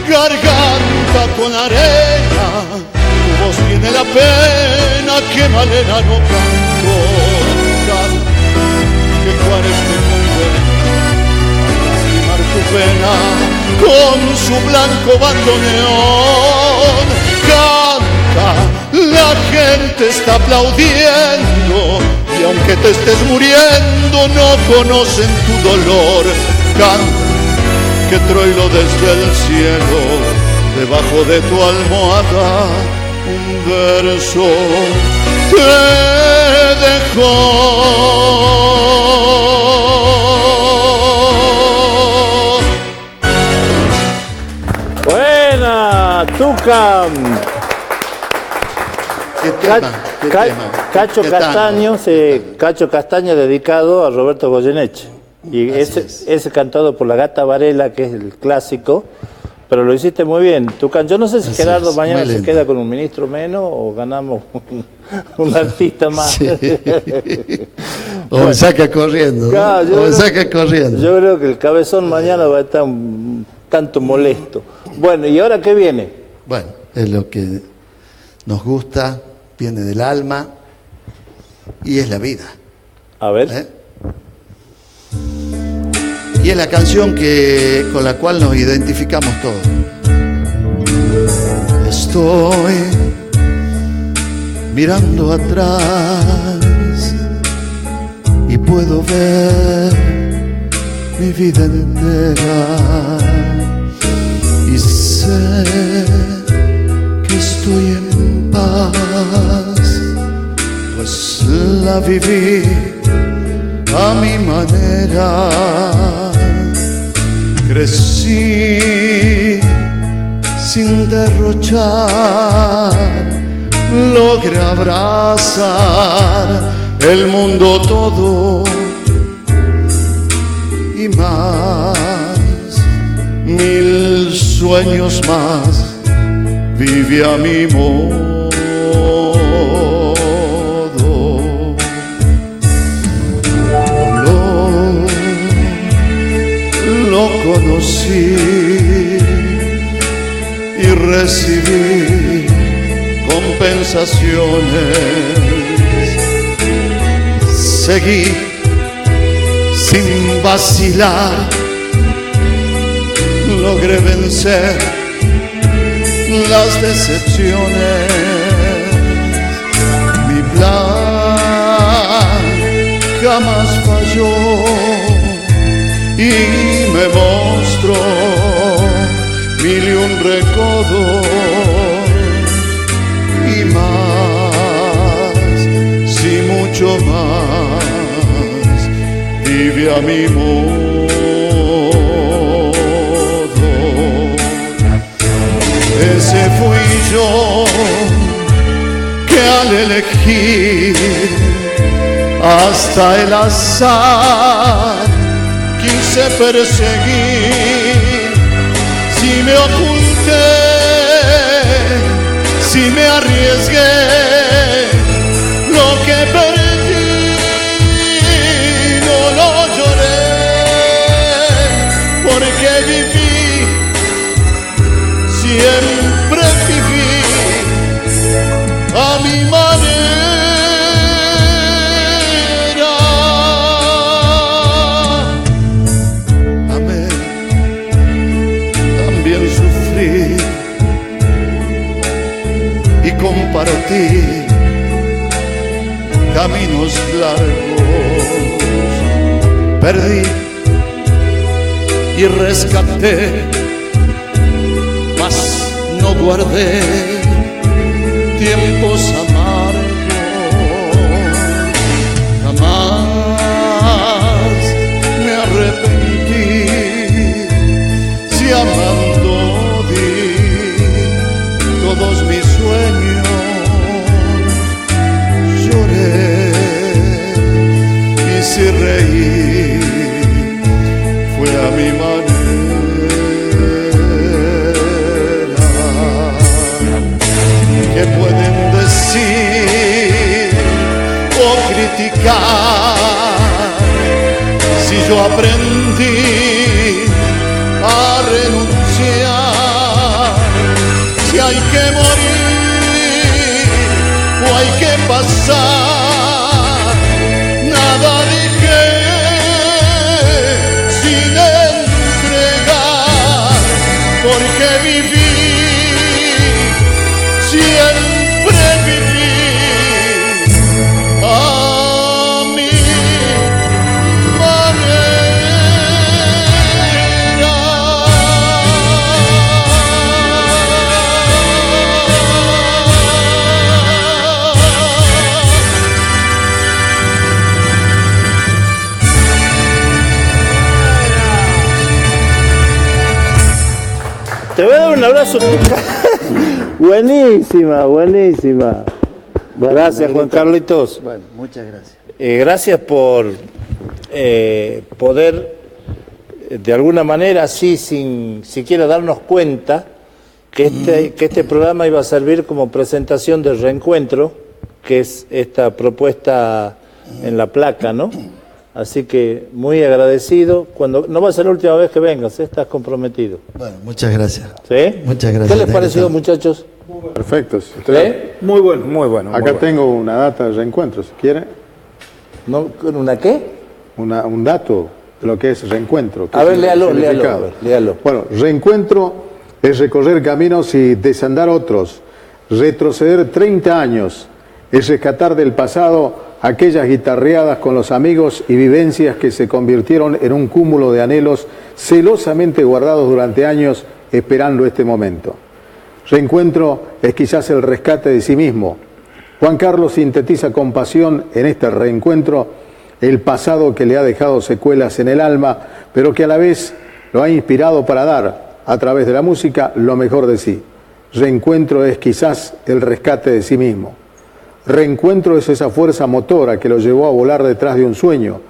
garganta con arena, tu voz tiene la pena que Malena no cantó. Canta, que Juárez te condena a lastimar tu pena con su blanco bandoneón. Canta, la gente está aplaudiendo y aunque te estés muriendo no conocen tu dolor. Canta, que Troilo desde el cielo, debajo de tu almohada, un verso te dejó. Buena, Tucam. ¿Qué tema? ¿Qué tema? Cacho ¿Qué Castaño, tango? Cacho Castaño dedicado a Roberto Goyeneche. Y ese cantado por la Gata Varela, que es el clásico, pero lo hiciste muy bien. Tucam, yo no sé si Así Gerardo es, mañana muy se lindo. queda con un ministro menos o ganamos un artista más. Sí. O me saca corriendo. Claro, ¿no? O me saca corriendo. Yo creo que el cabezón mañana va a estar un tanto molesto. Bueno, ¿y ahora qué viene? Bueno, es lo que nos gusta, viene del alma y es la vida. A ver. ¿Eh? Y es la canción con la cual nos identificamos todos. Estoy mirando atrás y puedo ver mi vida entera y sé que estoy en paz, pues la viví a mi manera. Crecí sin derrochar, logré abrazar el mundo todo y más, 1000 sueños más, viví a mi modo. Lo conocí y recibí compensaciones. Seguí sin vacilar, logré vencer las decepciones. Mi plan jamás falló y me mostró 1001 recodos y más. vive a mi modo. Ese fui yo que al elegir hasta el azar quise perseguir. Si me oculté, si me arriesgué, lo que perdí no lo lloré, porque viví, siempre viví a mi manera. Amé, también sufrí y compartí caminos largos. Perdí y rescaté, mas no guardé tiempos amargos. Jamás me arrepentí si amando di todos mis sueños. Lloré y si reí fue a mi manera. ¿Qué pueden decir o criticar si yo aprendí a renunciar? Si hay que morir o hay que pasar, nada dije sin entregar, porque viví, siempre viví a mi Te voy a dar un abrazo. Buenísima, buenísima. Gracias, Juan Carlitos. Bueno, muchas gracias. Gracias por poder, de alguna manera, así, sin siquiera darnos cuenta, que este programa iba a servir como presentación del reencuentro, que es esta propuesta en la placa, ¿no? Así que muy agradecido. No va a ser la última vez que vengas, ¿eh? Estás comprometido. Bueno, muchas gracias. ¿Sí? Muchas gracias. ¿Qué les pareció, muchachos? Perfectos. Muy bueno. Muy bueno. Acá tengo una data de reencuentro, si quiere. ¿No? ¿Una qué? Un dato de lo que es reencuentro. A ver, léalo. Bueno, reencuentro es recorrer caminos y desandar otros, retroceder 30 años, es rescatar del pasado aquellas guitarreadas con los amigos y vivencias que se convirtieron en un cúmulo de anhelos celosamente guardados durante años esperando este momento. Reencuentro es quizás el rescate de sí mismo. Juan Carlos sintetiza con pasión en este reencuentro el pasado que le ha dejado secuelas en el alma, pero que a la vez lo ha inspirado para dar, a través de la música, lo mejor de sí. Reencuentro es quizás el rescate de sí mismo. Reencuentro es esa fuerza motora que lo llevó a volar detrás de un sueño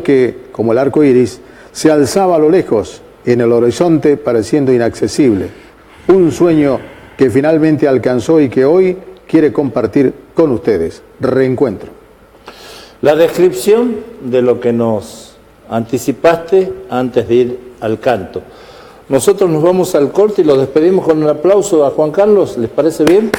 que, como el arco iris, se alzaba a lo lejos, en el horizonte pareciendo inaccesible. Un sueño que finalmente alcanzó y que hoy quiere compartir con ustedes. Reencuentro. La descripción de lo que nos anticipaste antes de ir al canto. Nosotros nos vamos al corte y lo despedimos con un aplauso a Juan Carlos. ¿Les parece bien?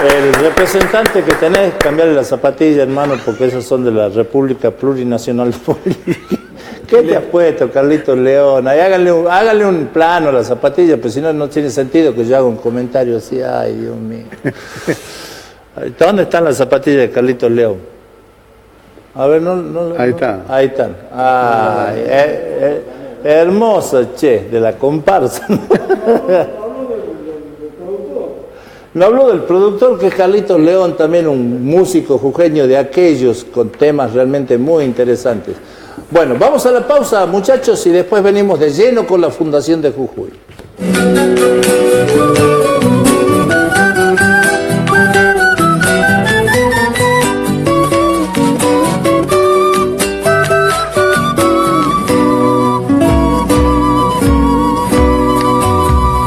El representante que tenés, cambiarle la zapatilla, hermano, porque esas son de la República Plurinacional de Bolivia. ¿Qué te has puesto, Carlitos León? Ahí háganle un plano a la zapatilla, pues si no, no tiene sentido que yo haga un comentario así. Ay, Dios mío. ¿Dónde están las zapatillas de Carlitos León? A ver, Ahí están. Ahí están. Ay, hermosa, che, de la comparsa. No habló del productor, que es Carlitos León, también un músico jujeño de aquellos, con temas realmente muy interesantes. Bueno, vamos a la pausa, muchachos, y después venimos de lleno con la Fundación de Jujuy.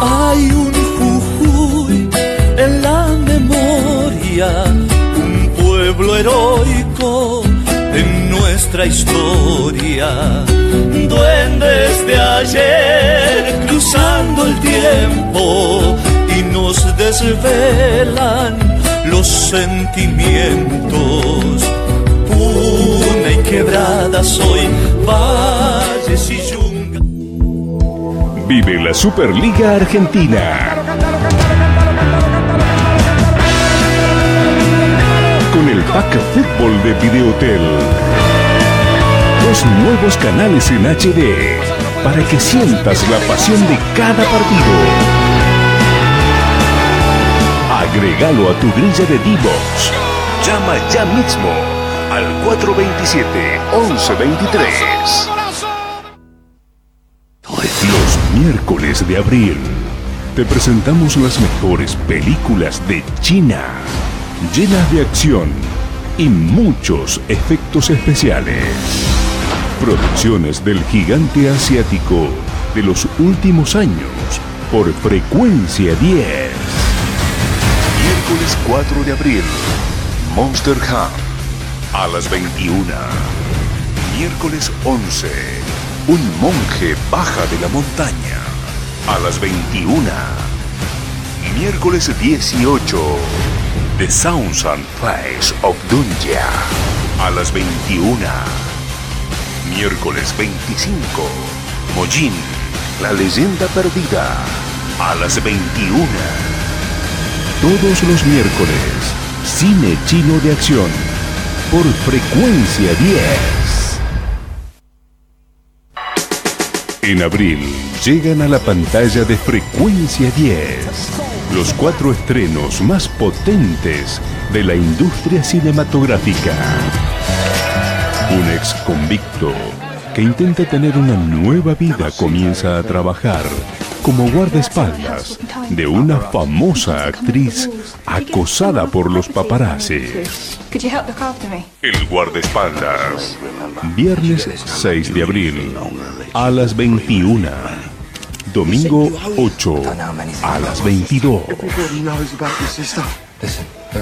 Hay un Jujuy en la memoria, un pueblo heroico en nuestra historia. Duendes de ayer cruzando el tiempo y nos desvelan los sentimientos. Puna y quebradas hoy, valles y yungas. Vive la Superliga Argentina. Con el Pack Fútbol de Videotel. 2 nuevos canales en HD para que sientas la pasión de cada partido. Agrégalo a tu grilla de D-Box. Llama ya mismo al 427-1123. Los miércoles de abril te presentamos las mejores películas de China, llenas de acción y muchos efectos especiales. Producciones del gigante asiático de los últimos años por Frecuencia 10. Miércoles 4 de abril, Monster High a las 21. Miércoles 11, un monje baja de la montaña a las 21. Miércoles 18, The Sounds and Face of Dunja a las 21. Miércoles 25, Mojin, la leyenda perdida a las 21. Todos los miércoles, cine chino de acción por Frecuencia 10. En abril llegan a la pantalla de Frecuencia 10 los 4 estrenos más potentes de la industria cinematográfica. Un ex convicto que intenta tener una nueva vida comienza a trabajar como guardaespaldas de una famosa actriz acosada por los paparazzi. El guardaespaldas. Viernes 6 de abril a las 21. Domingo 8 a las 22.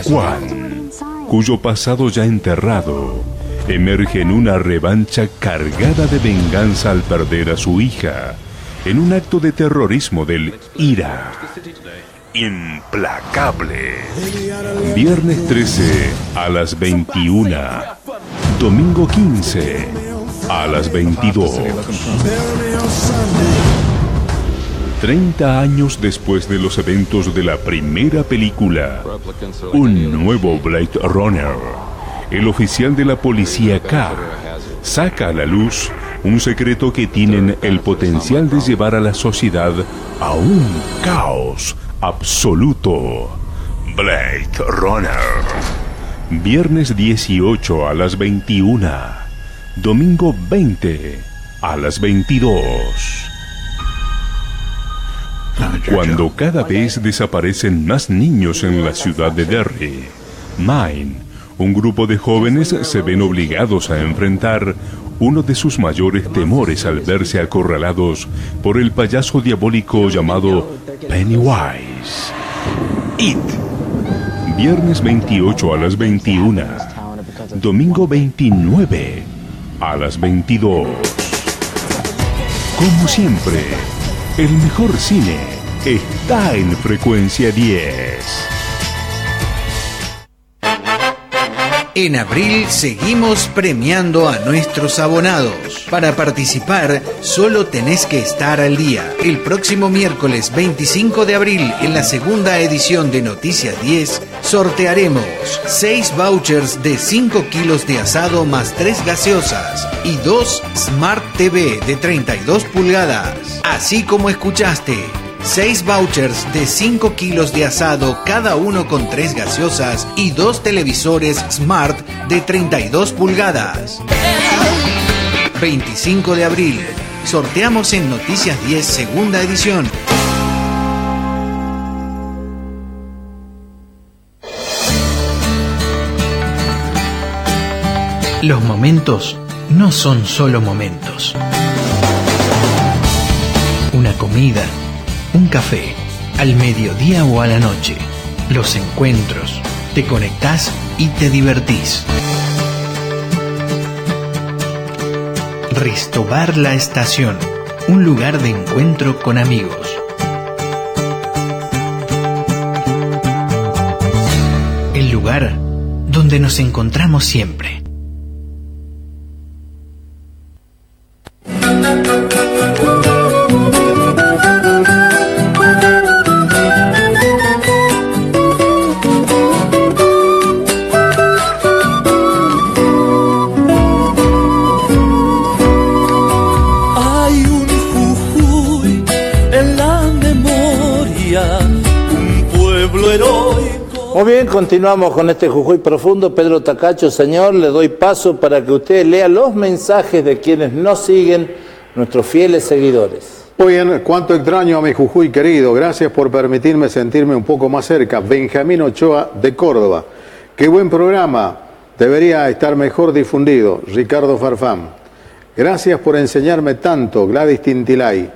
Juan, cuyo pasado ya enterrado, emerge en una revancha cargada de venganza al perder a su hija, en un acto de terrorismo del IRA. Implacable. Viernes 13 a las 21. Domingo 15 a las 22. 30 años después de los eventos de la primera película, un nuevo Blade Runner, el oficial de la policía K, saca a la luz un secreto que tiene el potencial de llevar a la sociedad a un caos absoluto. Blade Runner. Viernes 18 a las 21. Domingo 20 a las 22. Cuando cada vez desaparecen más niños en la ciudad de Derry, Maine, un grupo de jóvenes se ven obligados a enfrentar uno de sus mayores temores al verse acorralados por el payaso diabólico llamado Pennywise. It. Viernes 28 a las 21. Domingo 29 a las 22. Como siempre, el mejor cine está en Frecuencia 10. En abril seguimos premiando a nuestros abonados. Para participar, solo tenés que estar al día. El próximo miércoles 25 de abril, en la segunda edición de Noticias 10, sortearemos 6 vouchers de 5 kilos de asado más 3 gaseosas y 2 Smart TV de 32 pulgadas. Así como escuchaste, 6 vouchers de 5 kilos de asado, cada uno con 3 gaseosas y 2 televisores Smart de 32 pulgadas. 25 de abril. Sorteamos en Noticias 10, segunda edición. Los momentos no son solo momentos. Una comida, un café, al mediodía o a la noche. Los encuentros. Te conectás y te divertís. Restobar La Estación, un lugar de encuentro con amigos. El lugar donde nos encontramos siempre. Muy bien, continuamos con este Jujuy Profundo. Pedro Tacacho, señor, le doy paso para que usted lea los mensajes de quienes nos siguen, nuestros fieles seguidores. Muy bien, cuánto extraño a mi Jujuy querido. Gracias por permitirme sentirme un poco más cerca. Benjamín Ochoa, de Córdoba. Qué buen programa. Debería estar mejor difundido. Ricardo Farfán. Gracias por enseñarme tanto. Gladys Tintilay.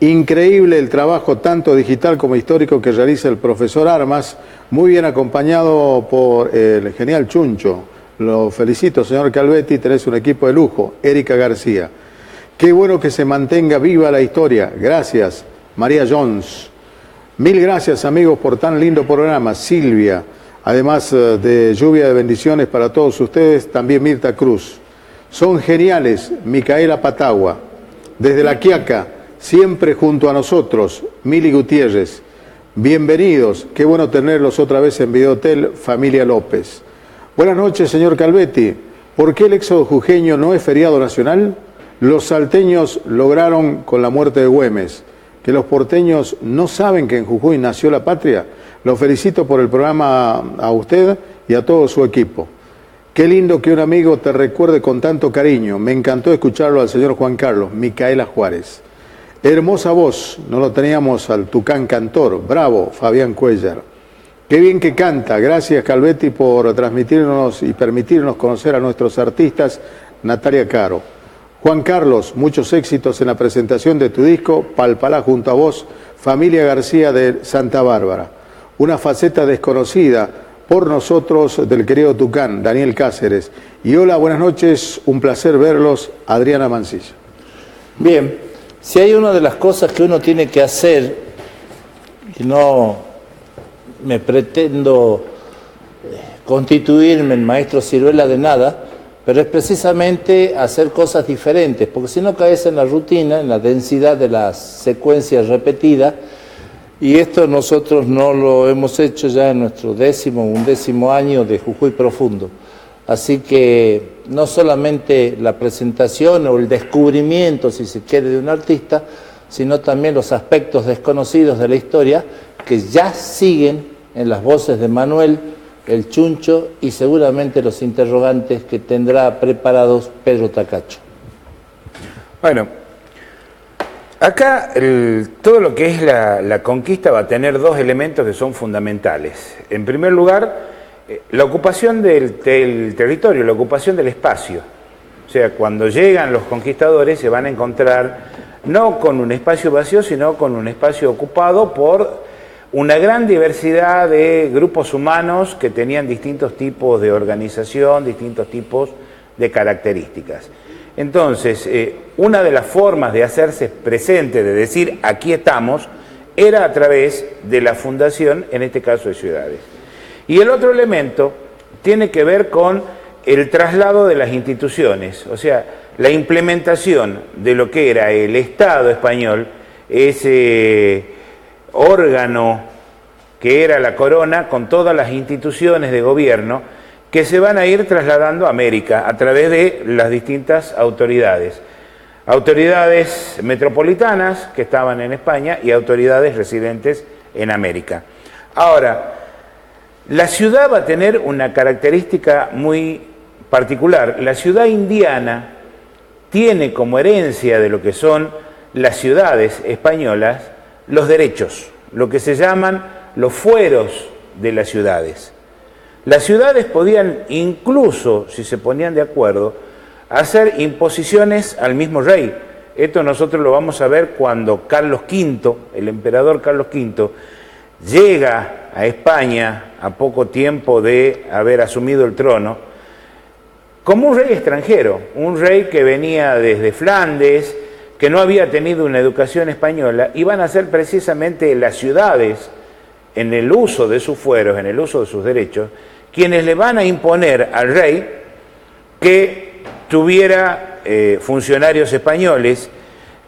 Increíble el trabajo tanto digital como histórico que realiza el profesor Armas, muy bien acompañado por el genial Chuncho. Lo felicito, señor Calvetti, tenés un equipo de lujo. Erika García. Qué bueno que se mantenga viva la historia. Gracias, María Jones. Mil gracias, amigos, por tan lindo programa. Silvia, además de lluvia de bendiciones para todos ustedes, también Mirta Cruz. Son geniales, Micaela Patagua. Desde La Quiaca, siempre junto a nosotros, Mili Gutiérrez. Bienvenidos, qué bueno tenerlos otra vez en Videotel, familia López. Buenas noches, señor Calvetti. ¿Por qué el éxodo jujeño no es feriado nacional? Los salteños lograron con la muerte de Güemes. ¿Que los porteños no saben que en Jujuy nació la patria? Lo felicito por el programa a usted y a todo su equipo. Qué lindo que un amigo te recuerde con tanto cariño. Me encantó escucharlo al señor Juan Carlos, Micaela Juárez. Hermosa voz, no lo teníamos al Tucán Cantor, bravo, Fabián Cuellar. Qué bien que canta, gracias Calvetti por transmitirnos y permitirnos conocer a nuestros artistas, Natalia Caro. Juan Carlos, muchos éxitos en la presentación de tu disco, Palpalá junto a vos, Familia García de Santa Bárbara. Una faceta desconocida por nosotros del querido Tucán, Daniel Cáceres. Y hola, buenas noches, un placer verlos, Adriana Mancilla. Bien. Si hay una de las cosas que uno tiene que hacer, y no me pretendo constituirme en maestro ciruela de nada, pero es precisamente hacer cosas diferentes, porque si no caes en la rutina, en la densidad de las secuencias repetidas, y esto nosotros no lo hemos hecho ya en nuestro 11º año de Jujuy Profundo. Así que no solamente la presentación o el descubrimiento, si se quiere, de un artista, sino también los aspectos desconocidos de la historia que ya siguen en las voces de Manuel, el Chuncho y seguramente los interrogantes que tendrá preparados Pedro Tacacho. Bueno, acá todo lo que es la conquista va a tener dos elementos que son fundamentales. En primer lugar, la ocupación del territorio, la ocupación del espacio. O sea, cuando llegan los conquistadores se van a encontrar no con un espacio vacío, sino con un espacio ocupado por una gran diversidad de grupos humanos que tenían distintos tipos de organización, distintos tipos de características. Entonces, una de las formas de hacerse presente, de decir aquí estamos, era a través de la fundación, en este caso de ciudades. Y el otro elemento tiene que ver con el traslado de las instituciones, o sea, la implementación de lo que era el Estado español, ese órgano que era la corona con todas las instituciones de gobierno que se van a ir trasladando a América a través de las distintas autoridades. autoridades metropolitanas que estaban en España y autoridades residentes en América. Ahora, la ciudad va a tener una característica muy particular. La ciudad indiana tiene como herencia de lo que son las ciudades españolas los derechos, lo que se llaman los fueros de las ciudades. Las ciudades podían incluso, si se ponían de acuerdo, hacer imposiciones al mismo rey. Esto nosotros lo vamos a ver cuando Carlos V, el emperador Carlos V, llega a España a poco tiempo de haber asumido el trono, como un rey extranjero, un rey que venía desde Flandes, que no había tenido una educación española, y van a ser precisamente las ciudades, en el uso de sus fueros, en el uso de sus derechos, quienes le van a imponer al rey que tuviera funcionarios españoles,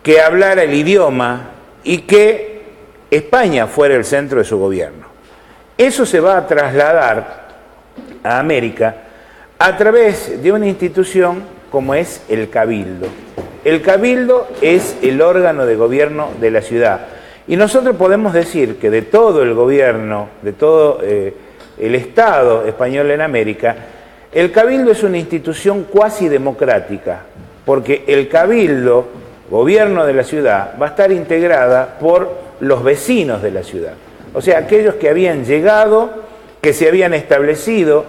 que hablara el idioma y que España fuera el centro de su gobierno. Eso se va a trasladar a América a través de una institución como es el Cabildo. El Cabildo es el órgano de gobierno de la ciudad. Y nosotros podemos decir que de todo el gobierno, de todo el Estado español en América, el Cabildo es una institución cuasi democrática, porque el Cabildo, gobierno de la ciudad, va a estar integrada por los vecinos de la ciudad. O sea, aquellos que habían llegado, que se habían establecido,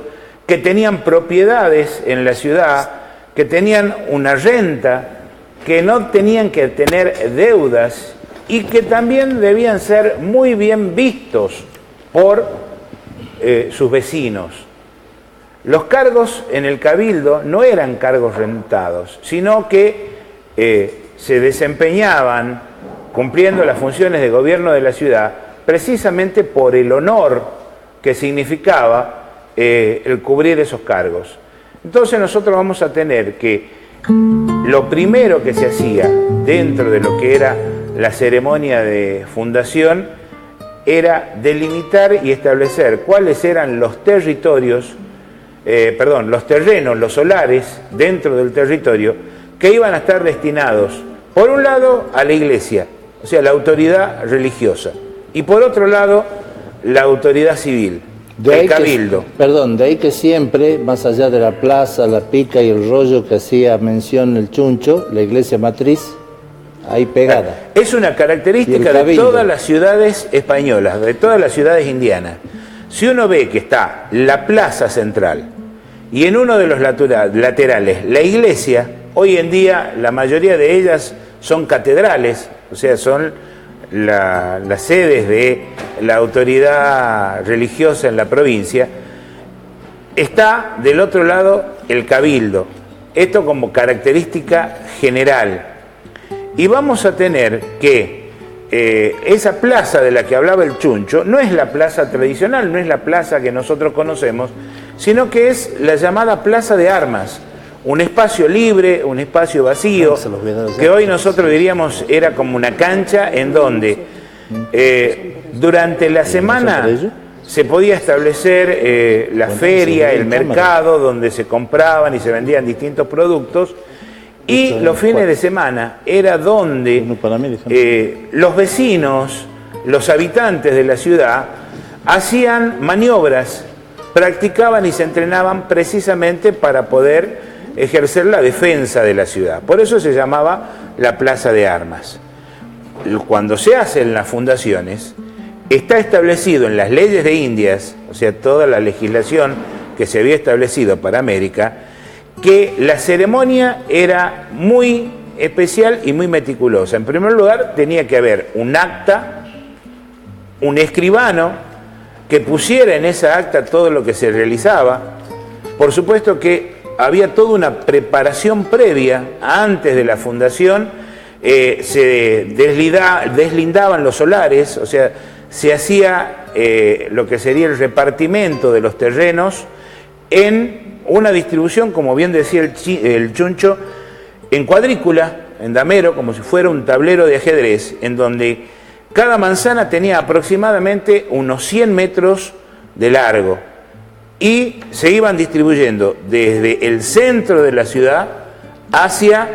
que tenían propiedades en la ciudad, que tenían una renta, que no tenían que tener deudas y que también debían ser muy bien vistos por sus vecinos. Los cargos en el Cabildo no eran cargos rentados, sino que se desempeñaban cumpliendo las funciones de gobierno de la ciudad precisamente por el honor que significaba el cubrir esos cargos. Entonces nosotros vamos a tener que lo primero que se hacía dentro de lo que era la ceremonia de fundación era delimitar y establecer cuáles eran los territorios, los terrenos, los solares dentro del territorio que iban a estar destinados, por un lado, a la iglesia, o sea, la autoridad religiosa, y por otro lado, la autoridad civil, el Cabildo. De ahí que siempre, más allá de la plaza, la pica y el rollo que hacía mención el Chuncho, la iglesia matriz, ahí pegada. Es una característica de todas las ciudades españolas, de todas las ciudades indianas. Si uno ve que está la plaza central y en uno de los laterales la iglesia, hoy en día la mayoría de ellas son catedrales, o sea, son las sedes de la autoridad religiosa en la provincia, está del otro lado el Cabildo. Esto como característica general. Y vamos a tener que esa plaza de la que hablaba el Chuncho no es la plaza tradicional, no es la plaza que nosotros conocemos, sino que es la llamada Plaza de Armas, un espacio libre, un espacio vacío, que hoy nosotros diríamos era como una cancha en donde durante la semana se podía establecer la feria, el mercado, donde se compraban y se vendían distintos productos, y los fines de semana era donde los vecinos, los habitantes de la ciudad, hacían maniobras, practicaban y se entrenaban precisamente para poder ejercer la defensa de la ciudad. Por eso se llamaba la Plaza de Armas. Cuando se hacen las fundaciones, está establecido en las leyes de Indias, o sea, toda la legislación que se había establecido para América, que la ceremonia era muy especial y muy meticulosa. En primer lugar, tenía que haber un acta, un escribano que pusiera en esa acta todo lo que se realizaba. Por supuesto que había toda una preparación previa antes de la fundación, se deslindaban los solares, o sea, se hacía lo que sería el repartimiento de los terrenos en una distribución, como bien decía el Chuncho, en cuadrícula, en damero, como si fuera un tablero de ajedrez, en donde cada manzana tenía aproximadamente unos 100 metros de largo y se iban distribuyendo desde el centro de la ciudad hacia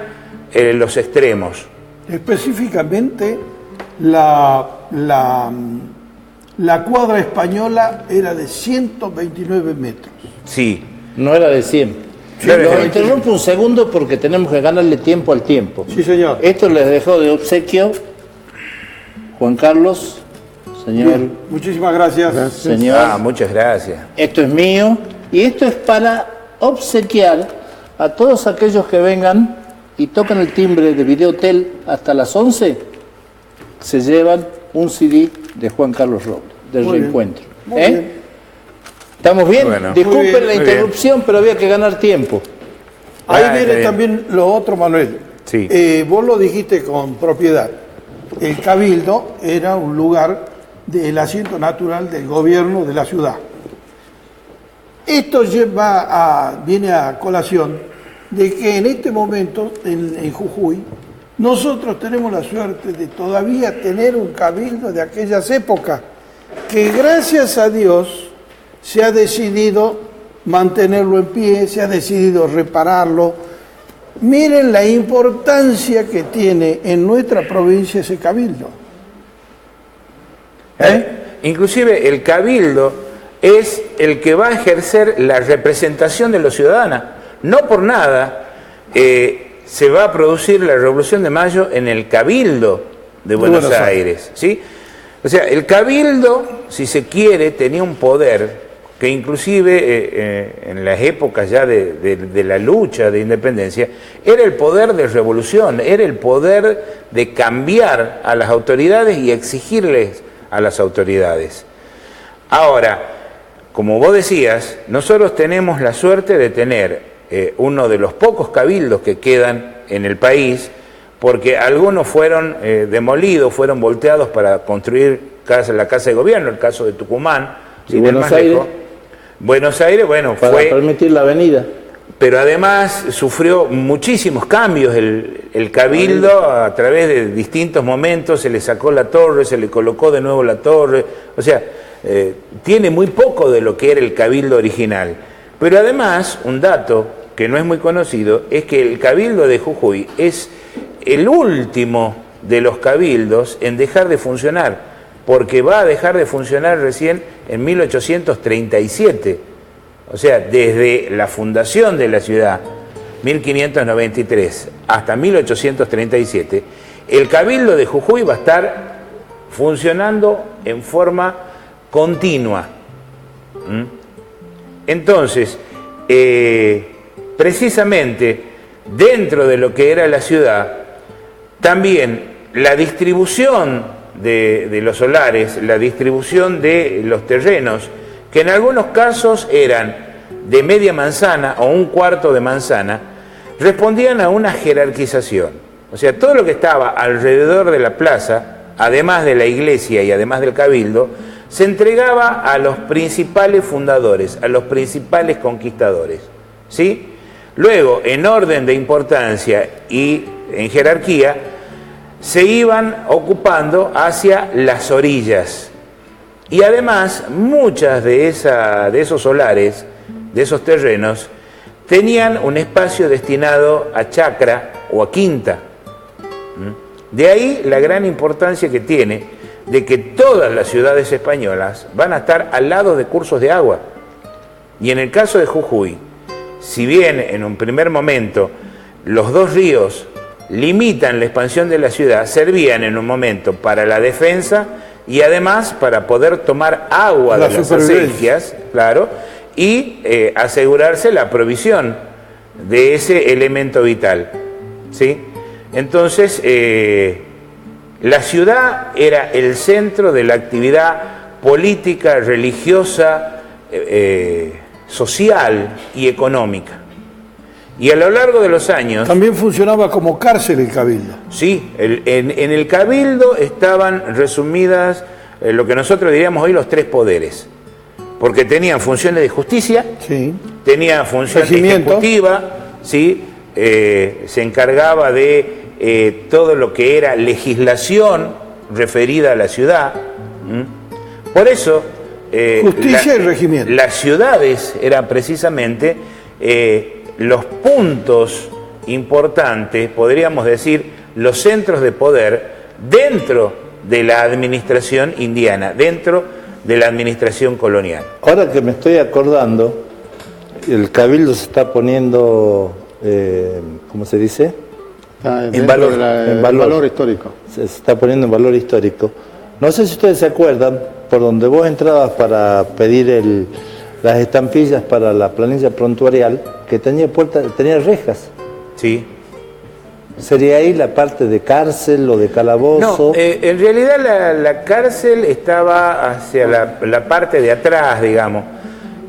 los extremos. Específicamente, la cuadra española era de 129 metros. Sí. No era de 100. Sí, Lo interrumpo un segundo porque tenemos que ganarle tiempo al tiempo. Sí, señor. Esto les dejó de obsequio Juan Carlos, señor. Bien, muchísimas gracias. Señor. Muchas gracias. Esto es mío y esto es para obsequiar a todos aquellos que vengan y tocan el timbre de Videotel hasta las 11, se llevan un CD de Juan Carlos Robles, del Muy reencuentro. Muy bien. ¿Estamos bien? Bueno. Disculpen Muy bien, la muy interrupción, pero había que ganar tiempo. Ahí está viene bien. también lo otro, Manuel. Sí. Vos lo dijiste con propiedad. El Cabildo era un lugar del asiento natural del gobierno de la ciudad. Esto viene a colación de que en este momento, en Jujuy, nosotros tenemos la suerte de todavía tener un cabildo de aquellas épocas, que gracias a Dios se ha decidido mantenerlo en pie, se ha decidido repararlo. Miren la importancia que tiene en nuestra provincia ese cabildo. Inclusive el cabildo es el que va a ejercer la representación de los ciudadanos. No por nada se va a producir la Revolución de Mayo en el Cabildo de Buenos Aires, ¿sí? O sea, el Cabildo, si se quiere, tenía un poder que inclusive en las épocas ya de la lucha de independencia, era el poder de revolución, era el poder de cambiar a las autoridades y exigirles a las autoridades. Ahora, como vos decías, nosotros tenemos la suerte de tener uno de los pocos cabildos que quedan en el país, porque algunos fueron demolidos, fueron volteados para construir la casa de gobierno, el caso de Tucumán, ¿Y Buenos Aires? Buenos Aires, bueno, Para permitir la avenida. pero además sufrió muchísimos cambios el cabildo a través de distintos momentos, se le sacó la torre, se le colocó de nuevo la torre, o sea, tiene muy poco de lo que era el cabildo original. Pero además, un dato que no es muy conocido, es que el cabildo de Jujuy es el último de los cabildos en dejar de funcionar, porque va a dejar de funcionar recién en 1837. O sea, desde la fundación de la ciudad, 1593, hasta 1837, el Cabildo de Jujuy va a estar funcionando en forma continua. Entonces, precisamente dentro de lo que era la ciudad, también la distribución de los solares, la distribución de los terrenos, que en algunos casos eran de media manzana o un cuarto de manzana, respondían a una jerarquización. O sea, todo lo que estaba alrededor de la plaza, además de la iglesia y además del cabildo, se entregaba a los principales fundadores, a los principales conquistadores, ¿sí? Luego, en orden de importancia y en jerarquía, se iban ocupando hacia las orillas. Y además, muchas de esos solares, de esos terrenos, tenían un espacio destinado a chacra o a quinta. De ahí la gran importancia que tiene de que todas las ciudades españolas van a estar al lado de cursos de agua. Y en el caso de Jujuy, si bien en un primer momento los dos ríos limitan la expansión de la ciudad, servían en un momento para la defensa y además para poder tomar agua de las acequias, claro, y asegurarse la provisión de ese elemento vital, ¿sí? Entonces, la ciudad era el centro de la actividad política, religiosa, social y económica. Y a lo largo de los años... También funcionaba como cárcel el cabildo. Sí, en el cabildo estaban resumidas lo que nosotros diríamos hoy los tres poderes. Porque tenían funciones de justicia, sí, tenía función ejecutiva, ¿sí? Se encargaba de todo lo que era legislación referida a la ciudad. Por eso... justicia y regimiento. Las ciudades eran precisamente... los puntos importante, podríamos decir, los centros de poder dentro de la administración indiana, dentro de la administración colonial. Ahora que me estoy acordando, el cabildo se está poniendo, ¿cómo se dice? En valor histórico. Se está poniendo en valor histórico. No sé si ustedes se acuerdan, por donde vos entrabas para pedir las estampillas para la planilla prontuarial, que tenía rejas. Sí. ¿Sería ahí la parte de cárcel o de calabozo? No, en realidad la cárcel estaba hacia la parte de atrás, digamos.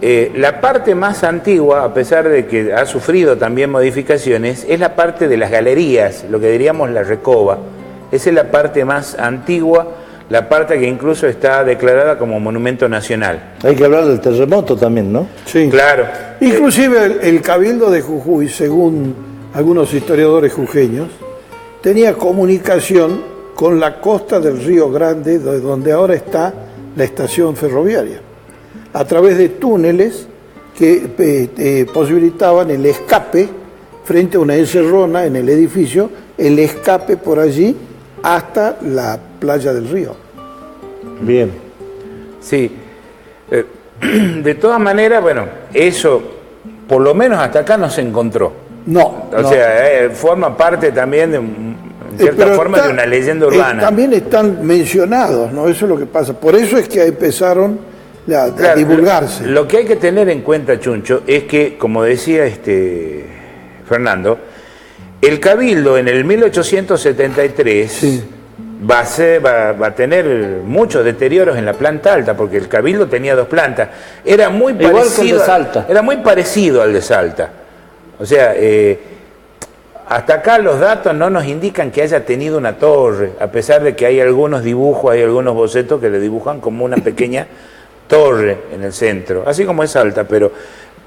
La parte más antigua, a pesar de que ha sufrido también modificaciones, es la parte de las galerías, lo que diríamos la recoba. Esa es la parte más antigua, la parte que incluso está declarada como monumento nacional. Hay que hablar del terremoto también, ¿no? Sí. Claro. Inclusive el Cabildo de Jujuy, según algunos historiadores jujeños, tenía comunicación con la costa del Río Grande, donde ahora está la estación ferroviaria, a través de túneles que posibilitaban el escape frente a una encerrona en el edificio, el escape por allí hasta la playa del río. Bien. Sí. De todas maneras, bueno, eso por lo menos hasta acá no se encontró. No. O sea, forma parte también, en cierta forma, de una leyenda urbana. También están mencionados, ¿no? Eso es lo que pasa. Por eso es que empezaron a divulgarse. Lo que hay que tener en cuenta, Chuncho, es que, como decía Fernando, el Cabildo en el 1873 sí, va a tener muchos deterioros en la planta alta, porque el Cabildo tenía 2 plantas. Era muy igual parecido, que el de Salta. Era muy parecido al de Salta. O sea, hasta acá los datos no nos indican que haya tenido una torre, a pesar de que hay algunos dibujos, hay algunos bocetos que le dibujan como una pequeña torre en el centro, así como es Salta, pero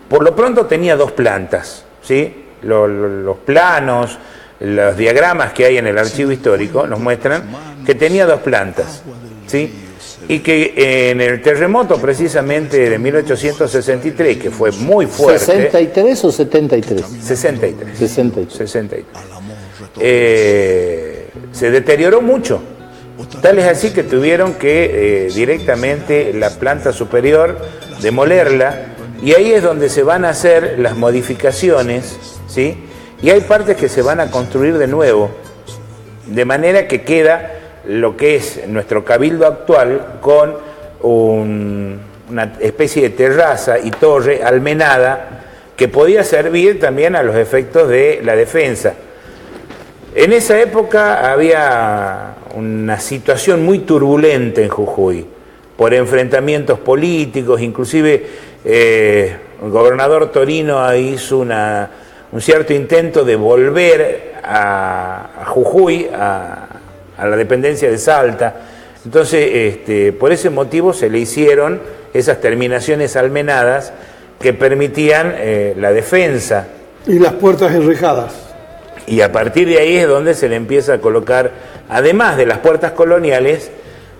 por lo pronto tenía 2 plantas, ¿sí? Los planos, los diagramas que hay en el archivo histórico nos muestran que tenía 2 plantas, ¿sí? Y que en el terremoto precisamente de 1863, que fue muy fuerte... ¿63 o 73? 63. 63. Se deterioró mucho. Tal es así que tuvieron que directamente la planta superior demolerla, y ahí es donde se van a hacer las modificaciones, ¿sí? Y hay partes que se van a construir de nuevo, de manera que queda lo que es nuestro cabildo actual con una especie de terraza y torre almenada que podía servir también a los efectos de la defensa. En esa época había una situación muy turbulenta en Jujuy, por enfrentamientos políticos, inclusive el gobernador Torino hizo un cierto intento de volver a Jujuy, a la dependencia de Salta. Entonces, por ese motivo se le hicieron esas terminaciones almenadas que permitían la defensa. Y las puertas enrejadas. Y a partir de ahí es donde se le empieza a colocar, además de las puertas coloniales,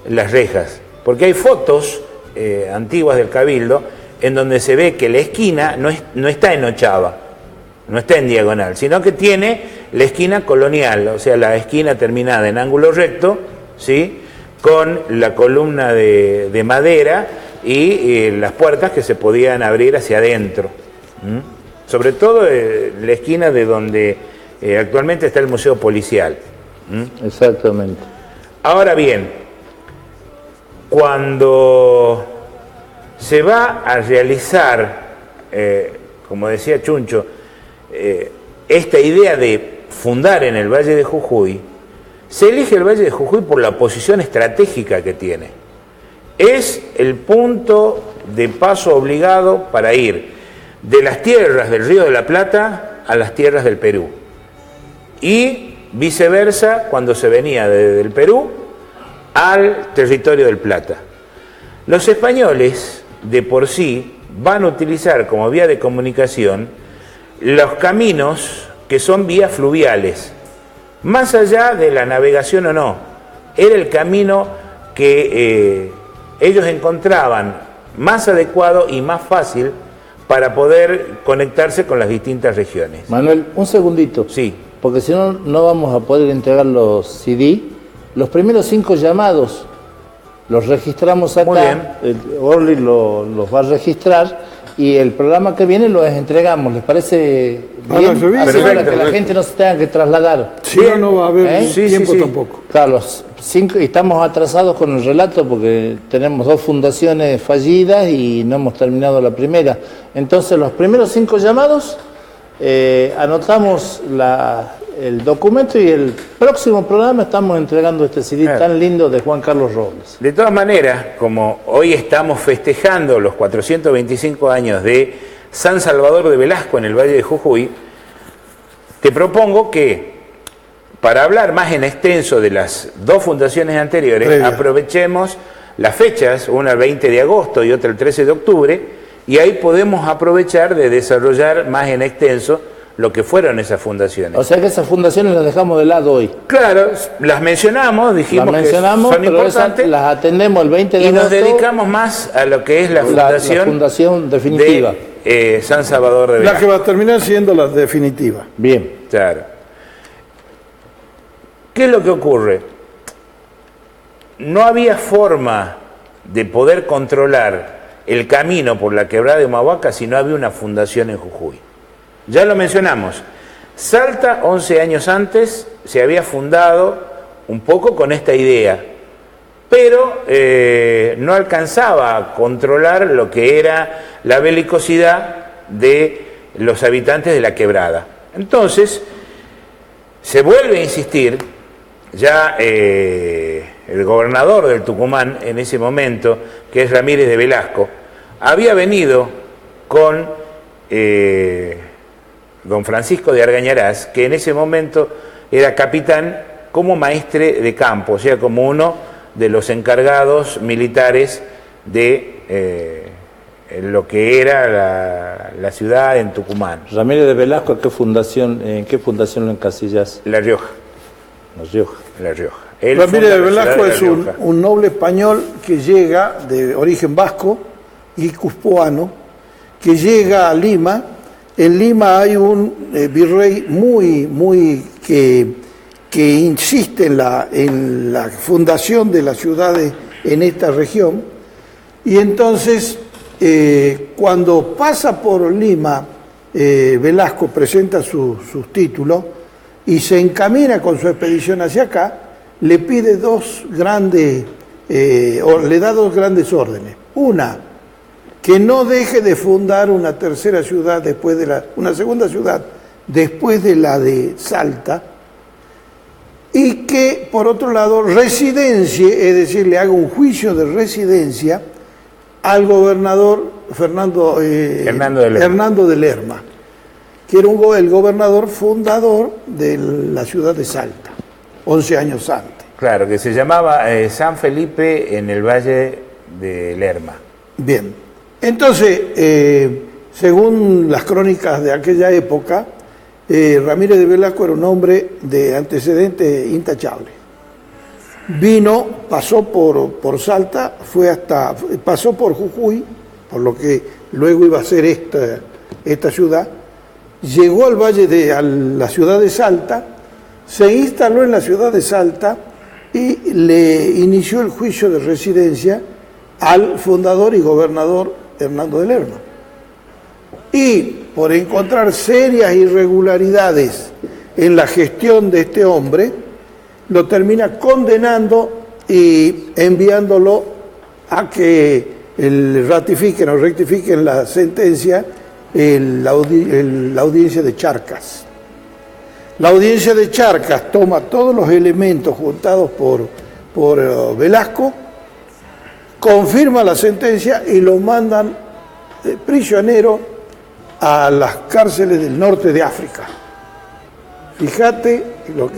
las rejas. Porque hay fotos antiguas del Cabildo en donde se ve que la esquina no está en ochava, no está en diagonal, sino que tiene la esquina colonial, o sea, la esquina terminada en ángulo recto, ¿sí? Con la columna de madera y las puertas que se podían abrir hacia adentro. Sobre todo la esquina de donde actualmente está el Museo Policial. Exactamente. Ahora bien, cuando se va a realizar, como decía Chuncho, esta idea de fundar en el Valle de Jujuy, se elige el Valle de Jujuy por la posición estratégica que tiene. Es el punto de paso obligado para ir de las tierras del Río de la Plata a las tierras del Perú. Y viceversa cuando se venía del Perú al territorio del Plata. Los españoles de por sí van a utilizar como vía de comunicación los caminos que son vías fluviales, más allá de la navegación o no. Era el camino que ellos encontraban más adecuado y más fácil para poder conectarse con las distintas regiones. Manuel, un segundito. Sí. Porque si no, no vamos a poder entregar los CD. Los primeros 5 llamados los registramos acá. Muy bien. Orly los va a registrar y el programa que viene lo entregamos. ¿Les parece bien? Así para que la gente no se tenga que trasladar. Si no va a haber tiempo tampoco. Claro, los 5, y estamos atrasados con el relato porque tenemos 2 fundaciones fallidas y no hemos terminado la primera. Entonces, los primeros 5 llamados, anotamos el documento y el próximo programa estamos entregando este CD tan lindo de Juan Carlos Robles. De todas maneras, como hoy estamos festejando los 425 años de San Salvador de Velasco en el Valle de Jujuy, te propongo que, para hablar más en extenso de las 2 fundaciones anteriores, aprovechemos las fechas, una el 20 de agosto y otra el 13 de octubre, y ahí podemos aprovechar de desarrollar más en extenso lo que fueron esas fundaciones. O sea que esas fundaciones las dejamos de lado hoy. Claro, las mencionamos, dijimos que son importantes. Las atendemos el 20 de agosto. Y nos dedicamos más a lo que es la fundación definitiva. De San Salvador de Velasco. La que va a terminar siendo la definitiva. Bien. Claro. ¿Qué es lo que ocurre? No había forma de poder controlar el camino por la quebrada de Humahuaca si no había una fundación en Jujuy. Ya lo mencionamos, Salta 11 años antes se había fundado un poco con esta idea, pero no alcanzaba a controlar lo que era la belicosidad de los habitantes de la quebrada. Entonces, se vuelve a insistir, ya el gobernador del Tucumán en ese momento, que es Ramírez de Velasco, había venido con don Francisco de Argañarás, que en ese momento era capitán como maestre de campo, o sea, como uno de los encargados militares de lo que era la ciudad en Tucumán. Ramírez de Velasco, ¿en qué fundación lo encasillas? La Rioja. La Rioja. La Rioja. Ramírez de Velasco es un noble español que llega de origen vasco y cuspoano, que llega a Lima. En Lima hay un virrey muy que insiste en la fundación de las ciudades en esta región, y entonces cuando pasa por Lima, Velasco presenta sus títulos y se encamina con su expedición hacia acá, le pide le da dos grandes órdenes. Una, que no deje de fundar una tercera ciudad una segunda ciudad después de la de Salta, y que por otro lado residencie, es decir, le haga un juicio de residencia al gobernador Hernando de Lerma, que era el gobernador fundador de la ciudad de Salta, 11 años antes. Claro, que se llamaba San Felipe en el Valle de Lerma. Bien. Entonces, según las crónicas de aquella época, Ramírez de Velasco era un hombre de antecedentes intachables. Pasó por Salta, pasó por Jujuy, por lo que luego iba a ser esta ciudad, llegó a la ciudad de Salta, se instaló en la ciudad de Salta y le inició el juicio de residencia al fundador y gobernador Hernando de Lerma. Y por encontrar serias irregularidades en la gestión de este hombre, lo termina condenando y enviándolo a que ratifiquen o rectifiquen la sentencia la audiencia de Charcas. La audiencia de Charcas toma todos los elementos juntados por Velasco, confirma la sentencia y lo mandan prisionero a las cárceles del norte de África. Fíjate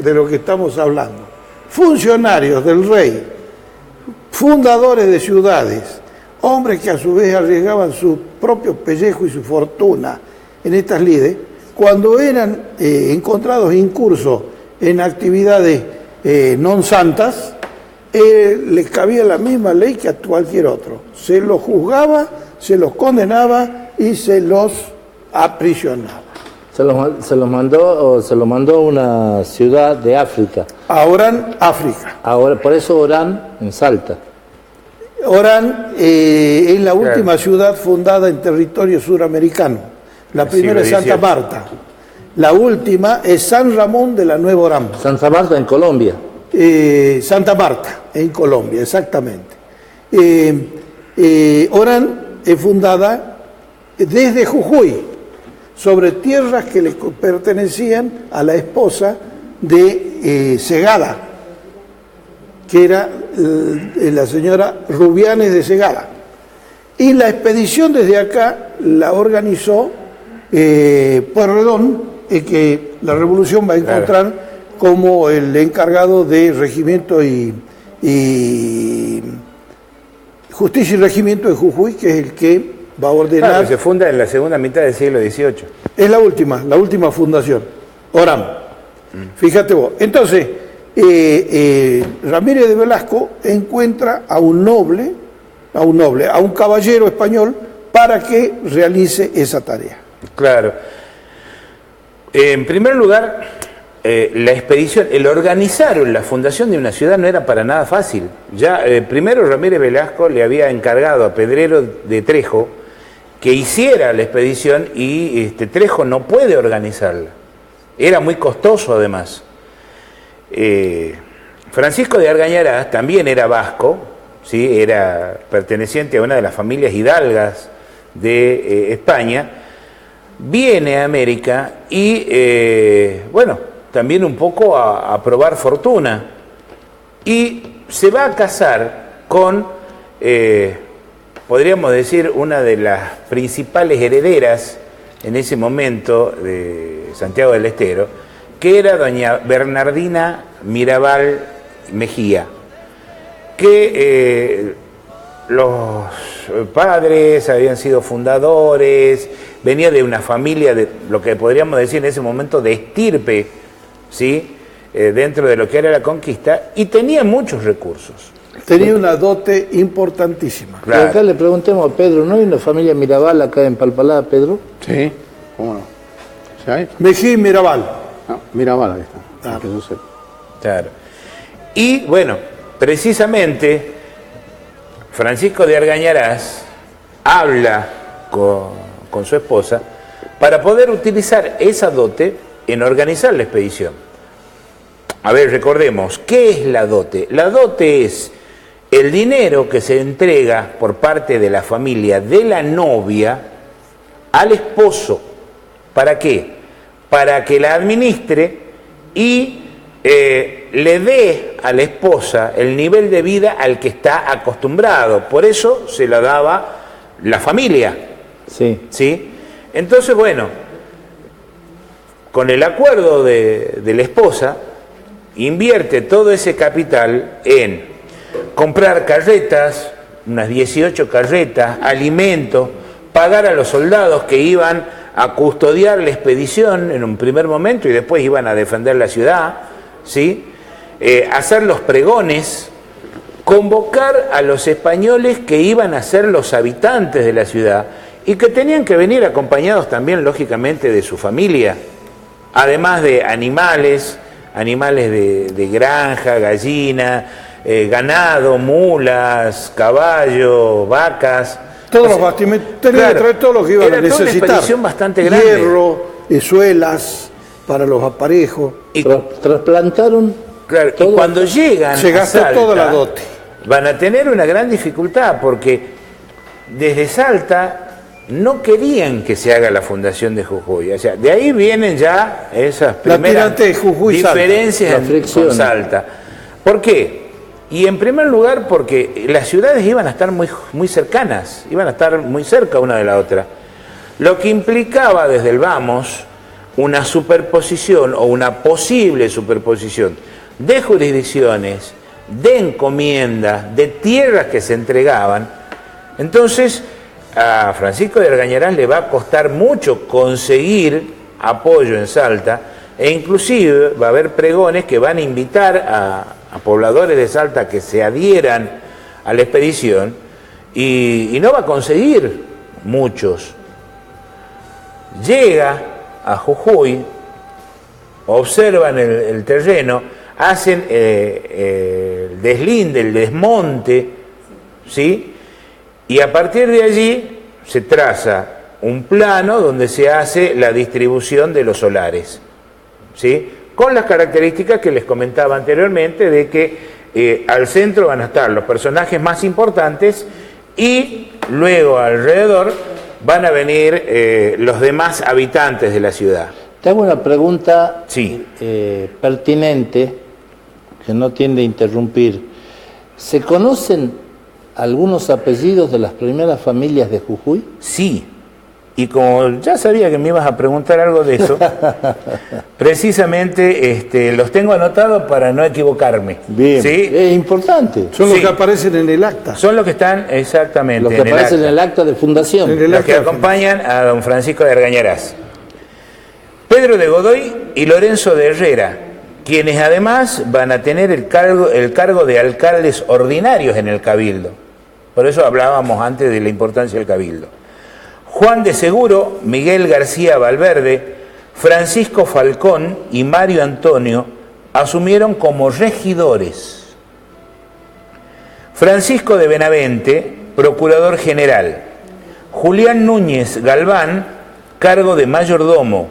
de lo que estamos hablando. Funcionarios del rey, fundadores de ciudades, hombres que a su vez arriesgaban su propio pellejo y su fortuna en estas lides, cuando eran encontrados incursos en actividades non santas, les cabía la misma ley que a cualquier otro. Se los juzgaba, se los condenaba y se los aprisionaba. Se lo mandó a una ciudad de África. A Orán, África. Ahora, por eso Orán en Salta. Orán es la última ciudad fundada en territorio suramericano. La primera es Santa Marta. La última es San Ramón de la Nueva Orán. Santa Marta en Colombia. Santa Marta, en Colombia, exactamente. Orán es fundada desde Jujuy, sobre tierras que le pertenecían a la esposa de Segada, que era la señora Rubianes de Segada. Y la expedición desde acá la organizó Pueyrredón, que la revolución va a encontrar como el encargado de regimiento y justicia y regimiento de Jujuy, que es el que va a ordenar. Claro, se funda en la segunda mitad del siglo XVIII. Es la última fundación, Orán. Fíjate vos. Entonces, Ramírez de Velasco encuentra a un noble, a un caballero español, para que realice esa tarea. Claro. En primer lugar, la expedición, el organizar la fundación de una ciudad no era para nada fácil. Ya primero Ramírez Velasco le había encargado a Pedrero de Trejo que hiciera la expedición y Trejo no puede organizarla. Era muy costoso además. Francisco de Argañarás también era vasco, ¿sí? Era perteneciente a una de las familias hidalgas de España. Viene a América y, también un poco a probar fortuna. Y se va a casar con, podríamos decir, una de las principales herederas en ese momento de Santiago del Estero, que era doña Bernardina Mirabal Mejía, que los padres habían sido fundadores, venía de una familia de lo que podríamos decir en ese momento de estirpe, ¿sí? Dentro de lo que era la conquista, y tenía muchos recursos. Tenía una dote importantísima. Claro. Acá le preguntemos a Pedro, ¿no hay una familia Mirabal acá en Palpalá, Pedro? Sí, ¿cómo no? ¿Sí hay? Mejía y Mirabal. No, Mirabal, ahí está. Que yo sepa. Claro. Y bueno, precisamente Francisco de Argañarás habla con su esposa para poder utilizar esa dote en organizar la expedición. A ver, recordemos, ¿qué es la dote? La dote es el dinero que se entrega por parte de la familia de la novia al esposo. ¿Para qué? Para que la administre y le dé a la esposa el nivel de vida al que está acostumbrado. Por eso se la daba la familia. Sí. ¿Sí? Entonces, bueno, con el acuerdo de la esposa, invierte todo ese capital en comprar carretas, unas 18 carretas, alimentos, pagar a los soldados que iban a custodiar la expedición en un primer momento y después iban a defender la ciudad, ¿sí? Hacer los pregones, convocar a los españoles que iban a ser los habitantes de la ciudad y que tenían que venir acompañados también, lógicamente, de su familia, además de animales de granja, gallina, ganado, mulas, caballos, vacas. Todos los bastimentos, tenía que traer todo lo que iban a necesitar. Era una expedición bastante grande. Hierro, suelas para los aparejos. Y trasplantaron. Claro, y cuando llegan se gastó a Salta, toda la dote. Van a tener una gran dificultad porque desde Salta no querían que se haga la fundación de Jujuy. O sea, de ahí vienen ya esas primeras diferencias con Salta. ¿Por qué? Y en primer lugar porque las ciudades iban a estar muy cercanas, iban a estar muy cerca una de la otra. Lo que implicaba desde el vamos una superposición o una posible superposición de jurisdicciones, de encomiendas, de tierras que se entregaban. Entonces, a Francisco de Argañarás le va a costar mucho conseguir apoyo en Salta e inclusive va a haber pregones que van a invitar a pobladores de Salta que se adhieran a la expedición y no va a conseguir muchos. llega a Jujuy, observan el terreno, hacen el deslinde, el desmonte, ¿sí? Y a partir de allí se traza un plano donde se hace la distribución de los solares, ¿sí? Con las características que les comentaba anteriormente de que al centro van a estar los personajes más importantes y luego alrededor van a venir los demás habitantes de la ciudad. Te hago una pregunta Sí. Pertinente, que no tiende a interrumpir. ¿Se conocen algunos apellidos de las primeras familias de Jujuy? Sí, y como ya sabía que me ibas a preguntar algo de eso, precisamente los tengo anotados para no equivocarme. Bien, ¿sí? es importante. Son los Sí. que aparecen en el acta. Son los que están exactamente Los que aparecen en el acta de fundación. En el los acta que de acompañan a don Francisco de Argañarás. Pedro de Godoy y Lorenzo de Herrera, quienes además van a tener el cargo de alcaldes ordinarios en el Cabildo. Por eso hablábamos antes de la importancia del Cabildo. Juan de Seguro, Miguel García Valverde, Francisco Falcón y Mario Antonio asumieron como regidores. Francisco de Benavente, procurador general. Julián Núñez Galván, cargo de mayordomo.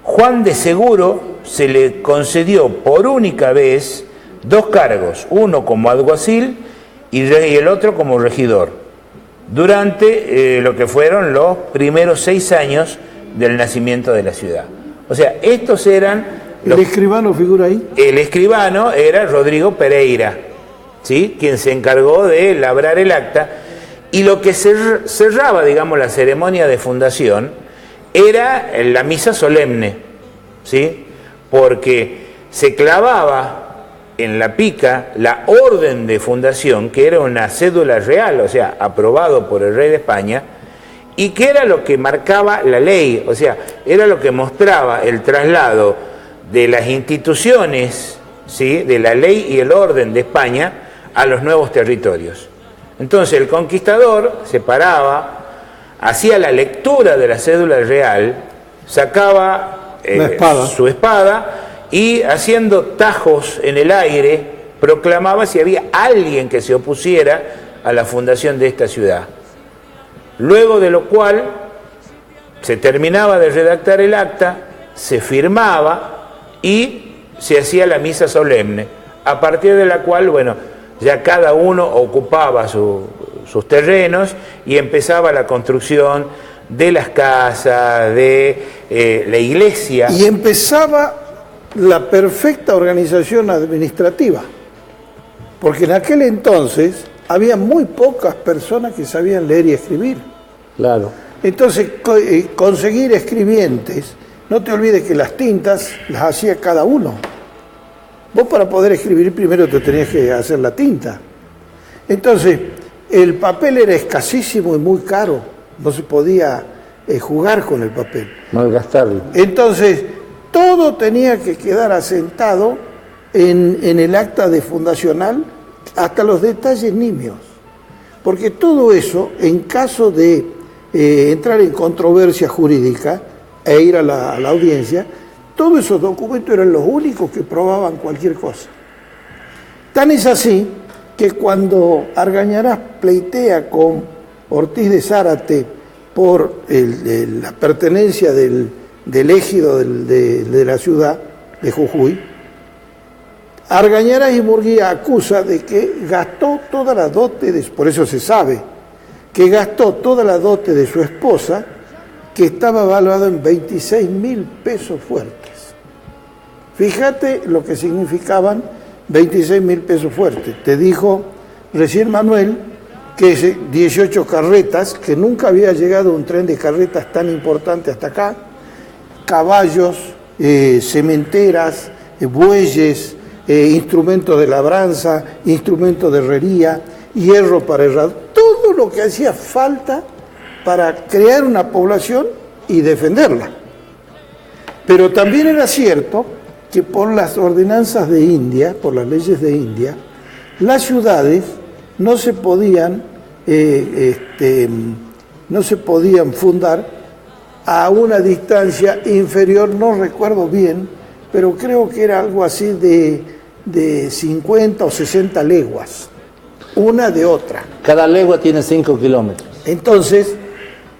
Juan de Seguro se le concedió por única vez 2 cargos, uno como alguacil y el otro como regidor, durante lo que fueron los primeros 6 años del nacimiento de la ciudad. O sea, estos eran... ¿El escribano figura ahí? El escribano era Rodrigo Pereira, ¿sí? Quien se encargó de labrar el acta, y lo que cerraba, digamos, la ceremonia de fundación era la misa solemne, ¿sí? Porque se clavaba en la pica la orden de fundación, que era una cédula real, o sea, aprobado por el rey de España, y que era lo que marcaba la ley, o sea, era lo que mostraba el traslado de las instituciones, ¿sí? De la ley y el orden de España a los nuevos territorios. Entonces el conquistador se paraba, hacía la lectura de la cédula real, sacaba su espada y haciendo tajos en el aire proclamaba si había alguien que se opusiera a la fundación de esta ciudad. Luego de lo cual se terminaba de redactar el acta, se firmaba y se hacía la misa solemne, a partir de la cual, bueno, ya cada uno ocupaba sus terrenos y empezaba la construcción de las casas, de la iglesia. Y empezaba la perfecta organización administrativa, porque en aquel entonces había muy pocas personas que sabían leer y escribir. Claro. Entonces, conseguir escribientes, no te olvides que las tintas las hacía cada uno. Vos para poder escribir primero te tenías que hacer la tinta. Entonces, el papel era escasísimo y muy caro, no se podía jugar con el papel. Malgastarlo. Entonces, todo tenía que quedar asentado en el acta de fundacional, hasta los detalles nimios. Porque todo eso, en caso de entrar en controversia jurídica e ir a la audiencia, todos esos documentos eran los únicos que probaban cualquier cosa. Tan es así que cuando Argañarás pleitea con Ortiz de Zárate por la pertenencia del ejido de la ciudad de Jujuy, Argañarás y Murguía acusa de que gastó toda la dote, por eso se sabe, que gastó toda la dote de su esposa, que estaba valuado en 26.000 pesos fuertes. Fíjate lo que significaban 26.000 pesos fuertes. Te dijo recién Manuel que 18 carretas, que nunca había llegado un tren de carretas tan importante hasta acá, caballos, cementeras, bueyes, instrumentos de labranza, instrumentos de herrería, hierro para herrar, todo lo que hacía falta para crear una población y defenderla. Pero también era cierto que por las ordenanzas de India, por las leyes de India, las ciudades no se podían fundar a una distancia inferior, no recuerdo bien, pero creo que era algo así de 50 o 60 leguas, una de otra. Cada legua tiene 5 kilómetros. Entonces,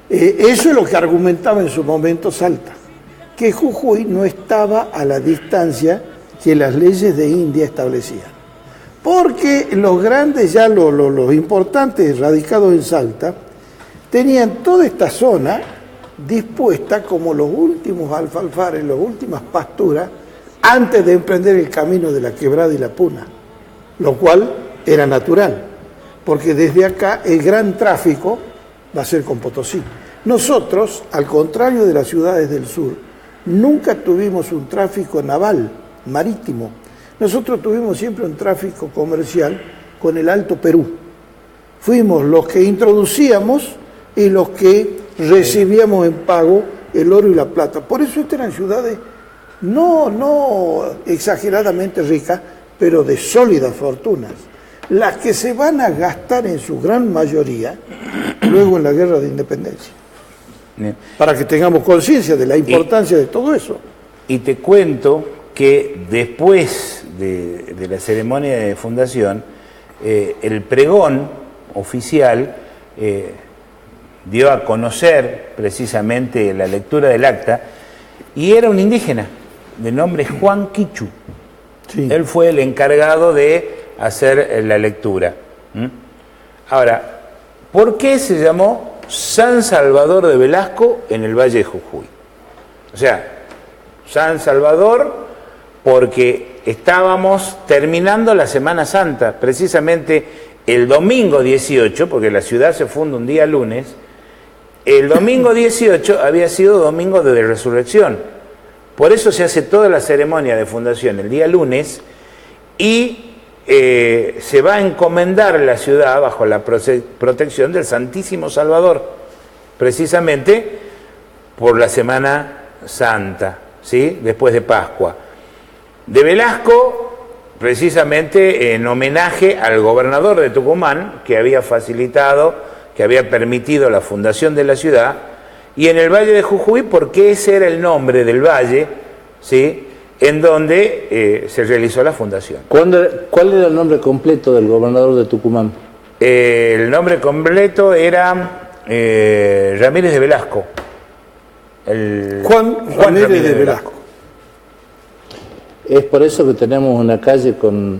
eso es lo que argumentaba en su momento Salta, que Jujuy no estaba a la distancia que las leyes de India establecían. Porque los grandes, ya los importantes radicados en Salta, tenían toda esta zona dispuesta como los últimos alfalfares, las últimas pasturas, antes de emprender el camino de la Quebrada y la Puna, lo cual era natural, porque desde acá el gran tráfico va a ser con Potosí. Nosotros, al contrario de las ciudades del sur, nunca tuvimos un tráfico naval, marítimo. Nosotros tuvimos siempre un tráfico comercial con el Alto Perú. Fuimos los que introducíamos y los que recibíamos en pago el oro y la plata. Por eso estas eran ciudades no exageradamente ricas, pero de sólidas fortunas. Las que se van a gastar en su gran mayoría luego en la guerra de independencia. Bien. Para que tengamos conciencia de la importancia de todo eso. Y te cuento que después de la ceremonia de fundación, el pregón oficial dio a conocer precisamente la lectura del acta, y era un indígena de nombre Juan Quichu. Sí. Él fue el encargado de hacer la lectura. Ahora, ¿por qué se llamó San Salvador de Velasco en el Valle de Jujuy? O sea, San Salvador porque estábamos terminando la Semana Santa, precisamente el domingo 18, porque la ciudad se funda un día lunes, el domingo 18 había sido domingo de resurrección. Por eso se hace toda la ceremonia de fundación el día lunes y se va a encomendar la ciudad bajo la protección del Santísimo Salvador, precisamente por la Semana Santa, ¿sí? Después de Pascua. De Velasco, precisamente en homenaje al gobernador de Tucumán, que había facilitado, que había permitido la fundación de la ciudad, y en el Valle de Jujuy, porque ese era el nombre del valle, ¿sí?, en donde se realizó la fundación. ¿Cuál era el nombre completo del gobernador de Tucumán? El nombre completo era Ramírez de Velasco. Juan Ramírez de Velasco. Es por eso que tenemos una calle con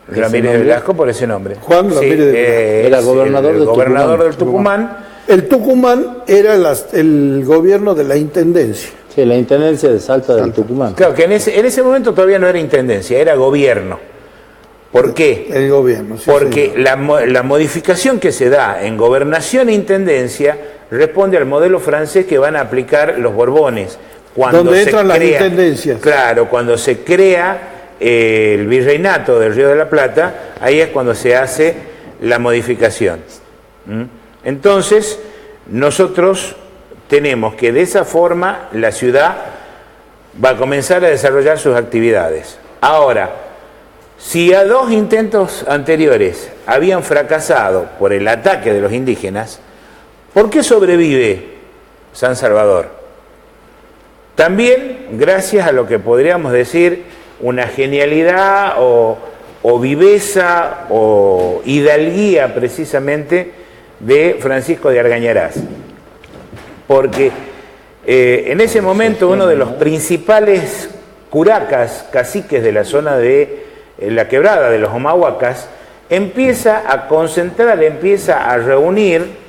Ramírez de Velasco, por ese nombre. Juan Ramírez de Velasco. Era gobernador el gobernador del Tucumán. El Tucumán era el gobierno de la intendencia. Sí, la intendencia de Salta del Tucumán. Claro, que en ese momento todavía no era intendencia, era gobierno. ¿Por qué? El gobierno, sí. Porque la modificación que se da en gobernación e intendencia responde al modelo francés que van a aplicar los Borbones. Donde entran las intendencias. Claro, cuando se crea el virreinato del Río de la Plata, ahí es cuando se hace la modificación. Entonces, nosotros tenemos que de esa forma la ciudad va a comenzar a desarrollar sus actividades. Ahora, si a 2 intentos anteriores habían fracasado por el ataque de los indígenas, ¿por qué sobrevive San Salvador? También gracias a lo que podríamos decir una genialidad o viveza o hidalguía precisamente de Francisco de Argañarás. Porque en ese momento uno de los principales curacas, caciques de la zona de la Quebrada, de los Humahuacas, empieza a concentrar, empieza a reunir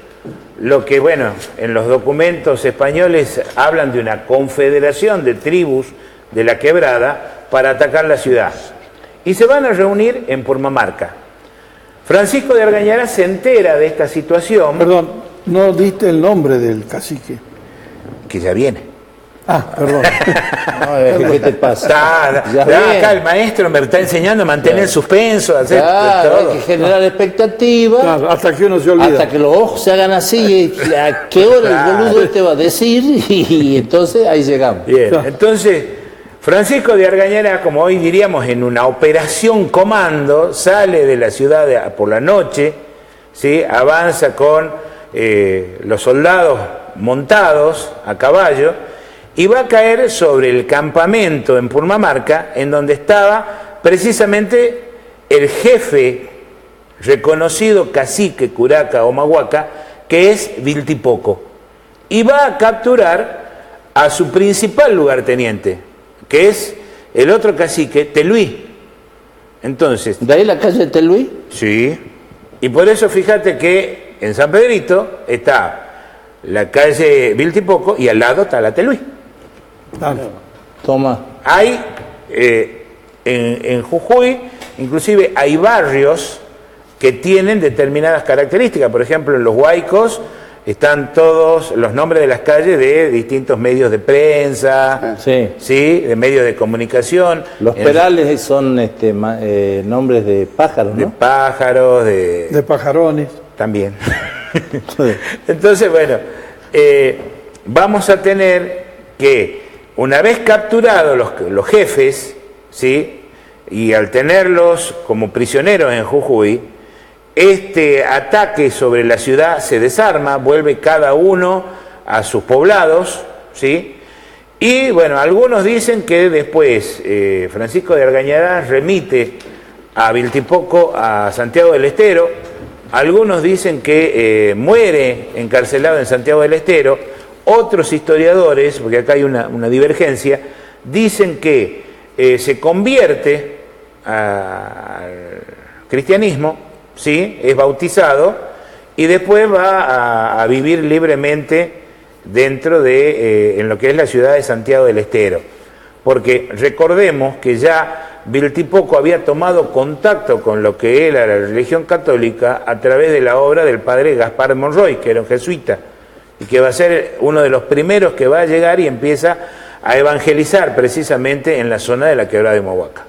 lo que, bueno, en los documentos españoles hablan de una confederación de tribus de la Quebrada para atacar la ciudad. Y se van a reunir en Purmamarca. Francisco de Argañarás se entera de esta situación. Perdón, no diste el nombre del cacique. Que ya viene. Perdón. No, ¿qué te pasa? Acá el maestro me está enseñando a mantener el suspenso, a hacer todo. Hay que generar expectativa. Claro, hasta que uno se olvida. Hasta que los ojos se hagan así, ¿a qué hora el boludo este va a decir? Y entonces ahí llegamos. Bien, entonces Francisco de Argañarás, como hoy diríamos en una operación comando, sale de la ciudad por la noche, ¿sí? Avanza con los soldados montados a caballo y va a caer sobre el campamento en Purmamarca, en donde estaba precisamente el jefe reconocido cacique curaca o mahuaca, que es Viltipoco, y va a capturar a su principal lugarteniente, que es el otro cacique, Teluí. Entonces, ¿de ahí la calle Teluí? Sí, y por eso fíjate que en San Pedrito está la calle Viltipoco y al lado está la Teluí. Toma. Hay en Jujuy, inclusive hay barrios que tienen determinadas características. Por ejemplo, en los Huaicos están todos los nombres de las calles de distintos medios de prensa, sí, de medios de comunicación. Los Perales son nombres de pájaros, ¿no? De pájaros, de pajarones. También. Entonces, bueno, vamos a tener que, una vez capturados los jefes, ¿sí?, y al tenerlos como prisioneros en Jujuy, este ataque sobre la ciudad se desarma, vuelve cada uno a sus poblados, ¿sí? Y bueno, algunos dicen que después Francisco de Argañarás remite a Viltipoco a Santiago del Estero, algunos dicen que muere encarcelado en Santiago del Estero, otros historiadores, porque acá hay una divergencia, dicen que se convierte al cristianismo, ¿sí?, es bautizado y después va a vivir libremente dentro de en lo que es la ciudad de Santiago del Estero, porque recordemos que ya Viltipoco había tomado contacto con lo que era la religión católica a través de la obra del padre Gaspar Monroy, que era un jesuita y que va a ser uno de los primeros que va a llegar y empieza a evangelizar precisamente en la zona de la Quebrada de Mahuaca.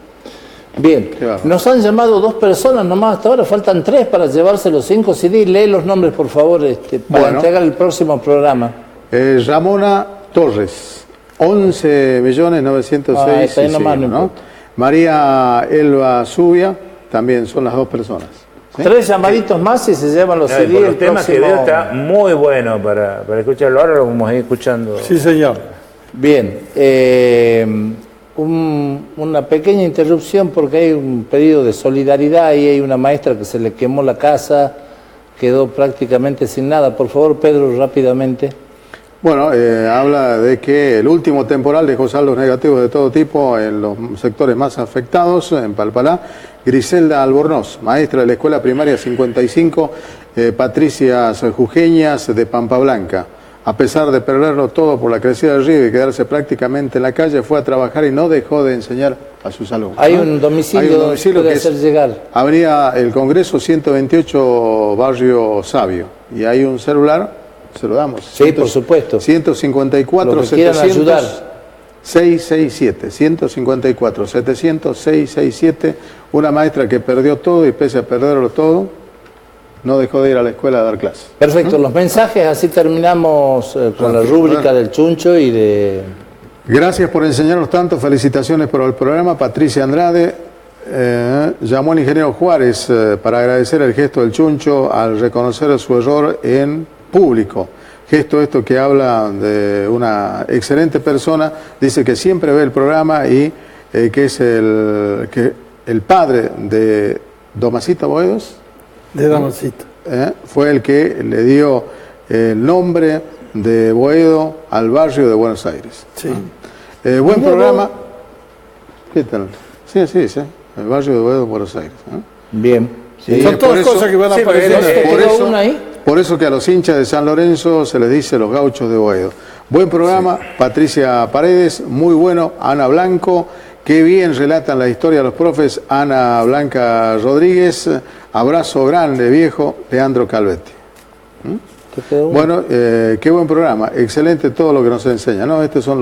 Bien, nos han llamado 2 personas nomás hasta ahora, faltan 3 para llevarse los 5 CD. Lee los nombres, por favor, para entregar el próximo programa. Ramona Torres, 11.906.000, ¿no? María Elba Zubia, también son las 2 personas. ¿Sí? 3 llamaditos más y se llevan los CD. El tema que veo está muy bueno para escucharlo, ahora lo vamos a ir escuchando. Sí, señor. Bien, una pequeña interrupción porque hay un pedido de solidaridad y hay una maestra que se le quemó la casa, quedó prácticamente sin nada. Por favor, Pedro, rápidamente. Bueno, habla de que el último temporal dejó saldos negativos de todo tipo en los sectores más afectados, en Palpalá. Griselda Albornoz, maestra de la Escuela Primaria 55, Patricias Jujeñas de Pampa Blanca. A pesar de perderlo todo por la crecida del río y quedarse prácticamente en la calle, fue a trabajar y no dejó de enseñar a sus alumnos. Hay un domicilio que puede hacer llegar. Habría el Congreso 128, Barrio Sabio. Y hay un celular, se lo damos. Sí, por supuesto. 154 700 667. 154 700 667. Una maestra que perdió todo y pese a perderlo todo, no dejó de ir a la escuela a dar clases. Perfecto, los mensajes, así terminamos con la rúbrica del Chuncho y de... Gracias por enseñarnos tanto, felicitaciones por el programa. Patricia Andrade llamó al ingeniero Juárez para agradecer el gesto del Chuncho al reconocer su error en público. Gesto esto que habla de una excelente persona, dice que siempre ve el programa y que es el padre de Domasito Boedos. De Damasito. Fue el que le dio el nombre de Boedo al barrio de Buenos Aires. Sí. Buen programa. ¿Qué tal? Sí, el barrio de Boedo, Buenos Aires. Bien. Sí, son todas cosas que van a aparecer. Por eso que a los hinchas de San Lorenzo se les dice los gauchos de Boedo. Buen programa, sí. Patricia Paredes, muy bueno. Ana Blanco, qué bien relatan la historia de los profes. Ana Blanca Rodríguez, abrazo grande, viejo. Leandro Calvetti. Bueno, qué buen programa, excelente todo lo que nos enseña, ¿no? Estos son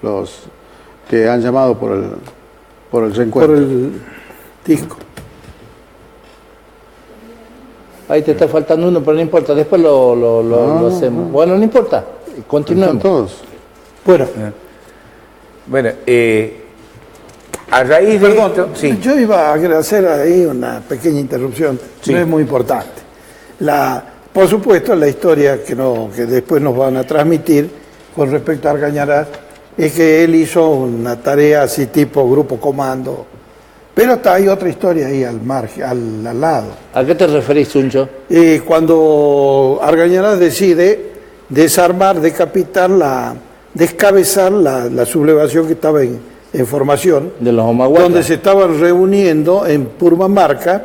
los que han llamado por el reencuentro. Por el disco. Ahí te está faltando uno, pero no importa, después lo hacemos. Bueno, no importa, continuemos. Todos. Bueno. Bueno, a raíz de esto, sí. Yo iba a hacer ahí una pequeña interrupción, no es muy importante. Por supuesto, la historia que después nos van a transmitir con respecto a Argañarás es que él hizo una tarea así tipo grupo comando. Pero hay otra historia ahí al margen, al lado. ¿A qué te referís, Chuncho? Cuando Argañarás decide desarmar, descabezar la sublevación que estaba en formación, de los Humahuacas, donde se estaban reuniendo en Purmamarca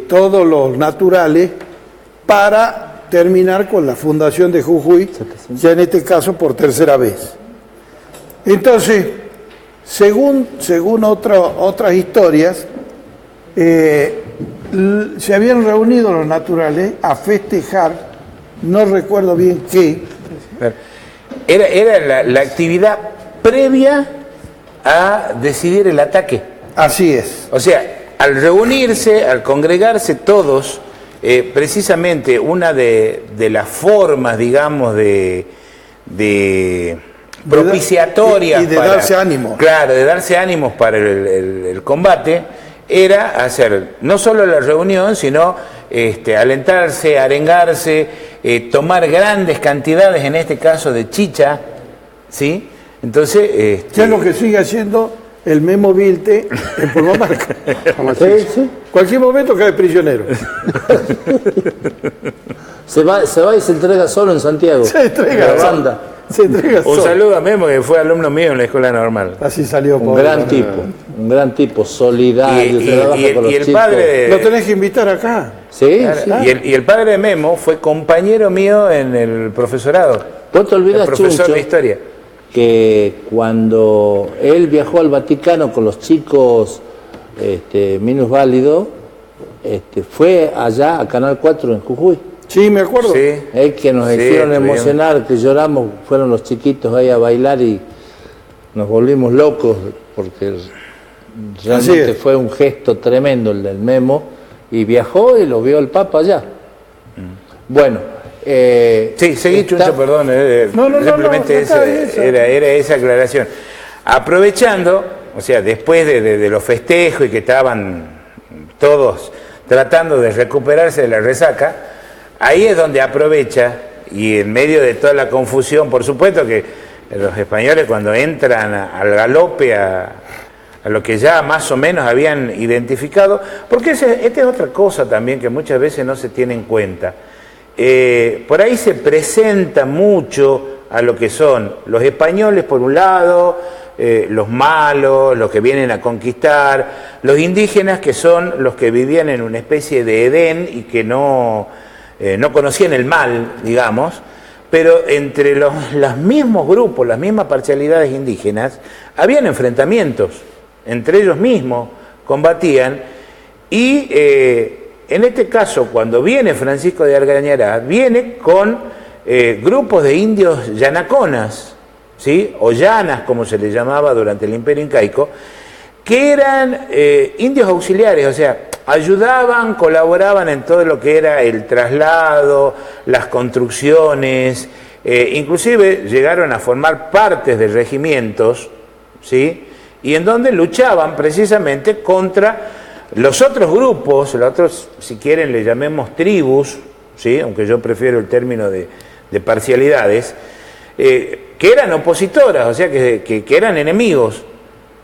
todos los naturales para terminar con la fundación de Jujuy, ya en este caso por tercera vez. Entonces, según otras historias, se habían reunido los naturales a festejar, no recuerdo bien qué. Era la actividad previa a decidir el ataque. Así es. O sea, al reunirse, al congregarse todos, precisamente una de las formas, digamos, de propiciatoria y de darse ánimos. Claro, de darse ánimos para el combate, era hacer no solo la reunión, sino alentarse, arengarse, tomar grandes cantidades, en este caso de chicha, ¿sí? Entonces, ¿qué es lo que sigue haciendo el Memo Vilte en Purmamarca? ¿Sí? Cualquier momento cae prisionero. Se va y se entrega solo en Santiago. Se entrega Un solo. saludo a Memo, que fue alumno mío en la escuela normal. Así salió. Un gran tipo, solidario. Y el padre Lo tenés que invitar acá. Sí, claro, sí. Y el padre de Memo fue compañero mío en el profesorado. ¿Vos te olvidas, el profesor Chuncho, de historia? Que cuando él viajó al Vaticano con los chicos minusválidos, fue allá a Canal 4 en Jujuy? Sí, me acuerdo. Sí. Que nos hicieron emocionar, que lloramos, fueron los chiquitos ahí a bailar y nos volvimos locos porque realmente fue un gesto tremendo el del Memo, y viajó y lo vio el Papa allá. Bueno, sí, seguí, Chuncho, perdón, simplemente era esa aclaración. Aprovechando, o sea, después de los festejos y que estaban todos tratando de recuperarse de la resaca, ahí es donde aprovecha, y en medio de toda la confusión, por supuesto que los españoles cuando entran al galope a lo que ya más o menos habían identificado, porque esta es otra cosa también que muchas veces no se tiene en cuenta. Por ahí se presenta mucho a lo que son los españoles por un lado, los malos, los que vienen a conquistar, los indígenas que son los que vivían en una especie de Edén y que no conocían el mal, digamos, pero entre los mismos grupos, las mismas parcialidades indígenas, habían enfrentamientos, entre ellos mismos combatían, y en este caso, cuando viene Francisco de Argañarás, viene con grupos de indios yanaconas, ¿sí? O llanas, como se les llamaba durante el Imperio Incaico, que eran indios auxiliares, o sea, ayudaban, colaboraban en todo lo que era el traslado, las construcciones, inclusive llegaron a formar partes de regimientos, ¿sí? Y en donde luchaban precisamente contra los otros grupos, los otros, si quieren, le llamemos tribus, ¿sí? Aunque yo prefiero el término de parcialidades, que eran opositoras, o sea, que eran enemigos.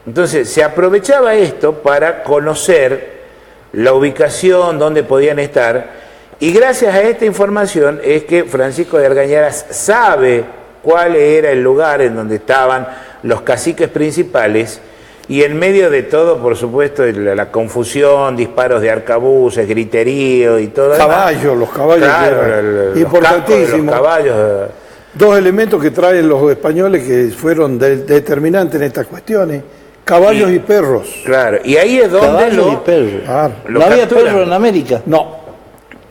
Entonces se aprovechaba esto para conocer la ubicación, dónde podían estar, y gracias a esta información es que Francisco de Argañarás sabe cuál era el lugar en donde estaban los caciques principales, y en medio de todo, por supuesto, la confusión, disparos de arcabuces, griterío y todo caballos, los caballos, claro, importantísimos. Los caballos. Dos elementos que traen los españoles que fueron determinantes en estas cuestiones: caballos y perros. Claro, y ahí es donde caballos y perros. Claro. ¿No había perro en América? No,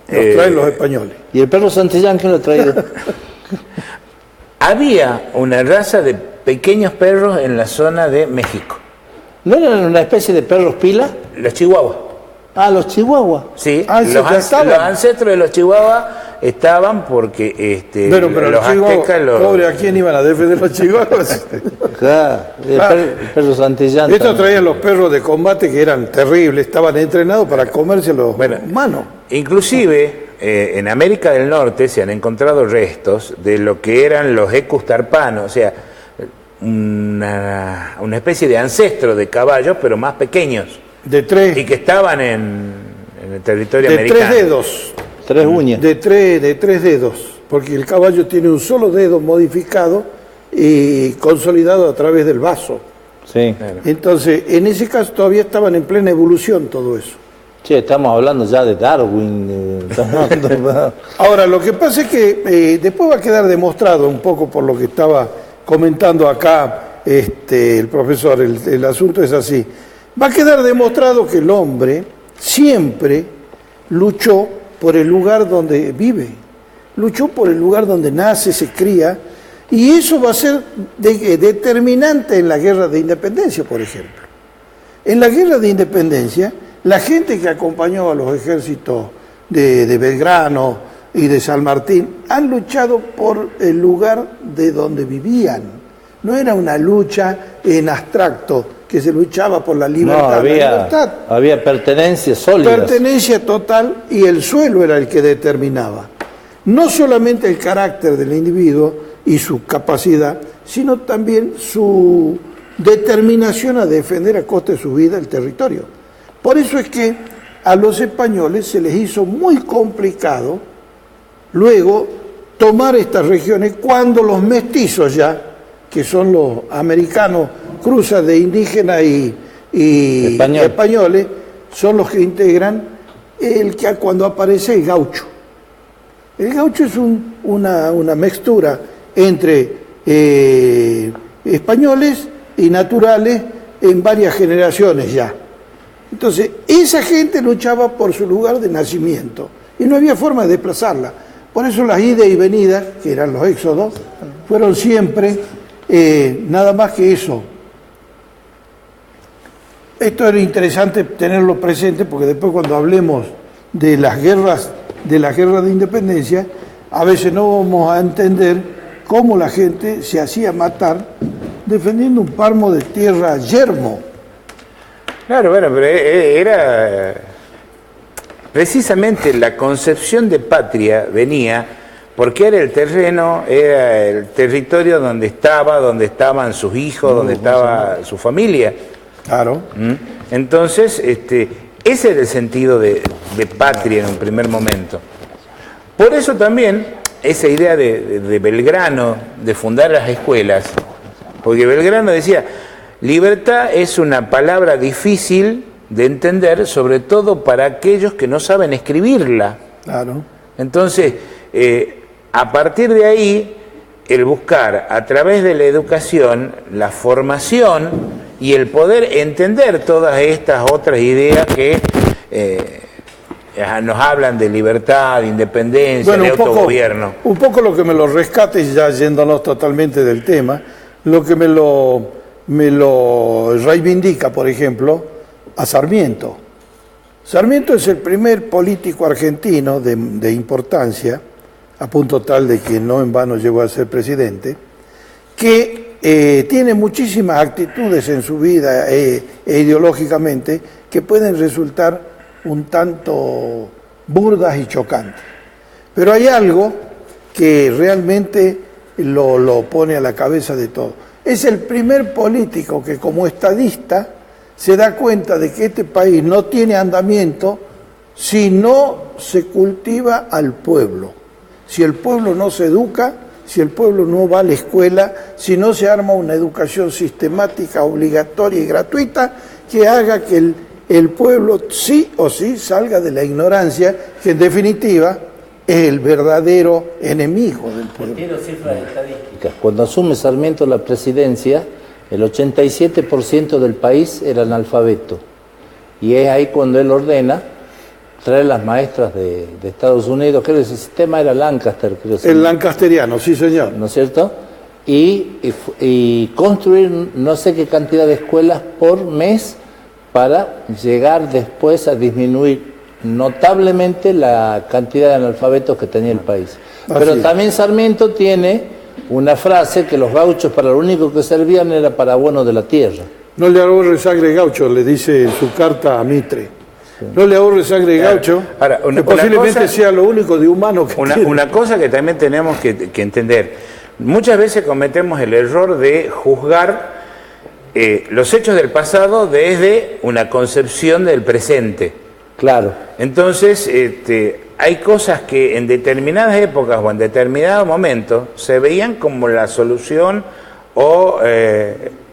los traen los españoles. ¿Y el perro Santillán quién lo ha traído? Había una raza de pequeños perros en la zona de México. ¿No eran una especie de perros pila? Los chihuahuas. Ah, los chihuahuas. Sí, los ancestros de los chihuahuas estaban porque pero los aztecas... Pobre, ¿a quién iban a defender los chihuahuas? Claro, el perro Santillán. Estos traían los perros de combate que eran terribles, estaban entrenados para comerse los humanos. Inclusive, en América del Norte se han encontrado restos de lo que eran los ecus tarpanos, o sea, una especie de ancestro de caballos, pero más pequeños. De tres. Y que estaban en el territorio americano. De 3 dedos. 3 uñas. De tres dedos, porque el caballo tiene un solo dedo modificado y consolidado a través del vaso. Sí. Claro. Entonces, en ese caso todavía estaban en plena evolución todo eso. Sí, estamos hablando ya de Darwin. Ahora, lo que pasa es que después va a quedar demostrado un poco por lo que estaba comentando acá el profesor, el asunto es así. Va a quedar demostrado que el hombre siempre luchó por el lugar donde vive, luchó por el lugar donde nace, se cría, y eso va a ser determinante en la guerra de independencia, por ejemplo. En la guerra de independencia, la gente que acompañó a los ejércitos de Belgrano y de San Martín han luchado por el lugar de donde vivían. No era una lucha en abstracto, que se luchaba por la libertad. No, había pertenencias sólidas. Pertenencia total, y el suelo era el que determinaba. No solamente el carácter del individuo y su capacidad, sino también su determinación a defender a costa de su vida el territorio. Por eso es que a los españoles se les hizo muy complicado luego tomar estas regiones cuando los mestizos ya, que son los americanos, cruzas de indígenas y españoles, son los que integran cuando aparece el gaucho. El gaucho es una mixtura entre españoles y naturales en varias generaciones ya. Entonces, esa gente luchaba por su lugar de nacimiento y no había forma de desplazarla. Por eso las idas y venidas, que eran los éxodos, fueron siempre nada más que eso. Esto era interesante tenerlo presente porque después cuando hablemos de las guerras de independencia, a veces no vamos a entender cómo la gente se hacía matar defendiendo un palmo de tierra yermo. Claro, bueno, pero era precisamente la concepción de patria venía porque era el terreno, era el territorio donde estaban sus hijos, donde estaba su familia. Claro. Entonces, ese era el sentido de patria en un primer momento. Por eso también esa idea de Belgrano de fundar las escuelas, porque Belgrano decía, libertad es una palabra difícil de entender, sobre todo para aquellos que no saben escribirla. Claro. Entonces, a partir de ahí, el buscar a través de la educación, la formación y el poder entender todas estas otras ideas que nos hablan de libertad, de independencia, de autogobierno. Un poco lo que me lo rescate, ya yéndonos totalmente del tema, lo que me lo reivindica, por ejemplo, a Sarmiento. Sarmiento es el primer político argentino de importancia, a punto tal de que no en vano llegó a ser presidente, que tiene muchísimas actitudes en su vida e ideológicamente que pueden resultar un tanto burdas y chocantes. Pero hay algo que realmente lo pone a la cabeza de todo. Es el primer político que como estadista se da cuenta de que este país no tiene andamiento si no se cultiva al pueblo, si el pueblo no se educa, si el pueblo no va a la escuela, si no se arma una educación sistemática, obligatoria y gratuita que haga que el pueblo sí o sí salga de la ignorancia, que en definitiva es el verdadero enemigo del pueblo. Quiero cifras estadísticas. Cuando asume Sarmiento la presidencia, el 87% del país era analfabeto. Y es ahí cuando él ordena traer las maestras de Estados Unidos, creo que ese sistema era Lancaster. Creo el lancasteriano, sí señor. ¿No es cierto? Y construir no sé qué cantidad de escuelas por mes para llegar después a disminuir notablemente la cantidad de analfabetos que tenía el país. Pero también Sarmiento tiene una frase que los gauchos para lo único que servían era para abono de la tierra. No le hago resagre gaucho, le dice en su carta a Mitre. No le ahorres sangre gaucho, Ahora, que posiblemente sea lo único de humano que tiene. Una cosa que también tenemos que entender. Muchas veces cometemos el error de juzgar los hechos del pasado desde una concepción del presente. Claro. Entonces, hay cosas que en determinadas épocas o en determinados momentos se veían como la solución o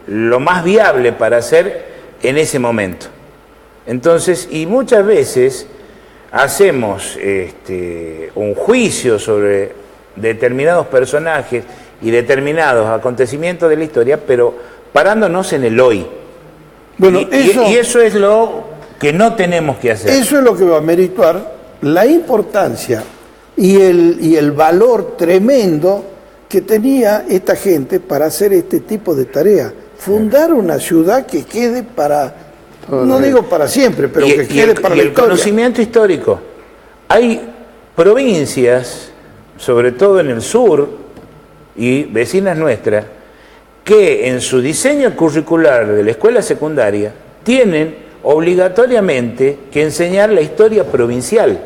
lo más viable para hacer en ese momento. Entonces, y muchas veces hacemos un juicio sobre determinados personajes y determinados acontecimientos de la historia, pero parándonos en el hoy. Bueno, y eso es lo que no tenemos que hacer. Eso es lo que va a merituar la importancia y el valor tremendo que tenía esta gente para hacer este tipo de tarea. Fundar una ciudad que quede para, no digo para siempre, pero que quede para la historia. El conocimiento histórico. Hay provincias, sobre todo en el sur y vecinas nuestras, que en su diseño curricular de la escuela secundaria tienen obligatoriamente que enseñar la historia provincial.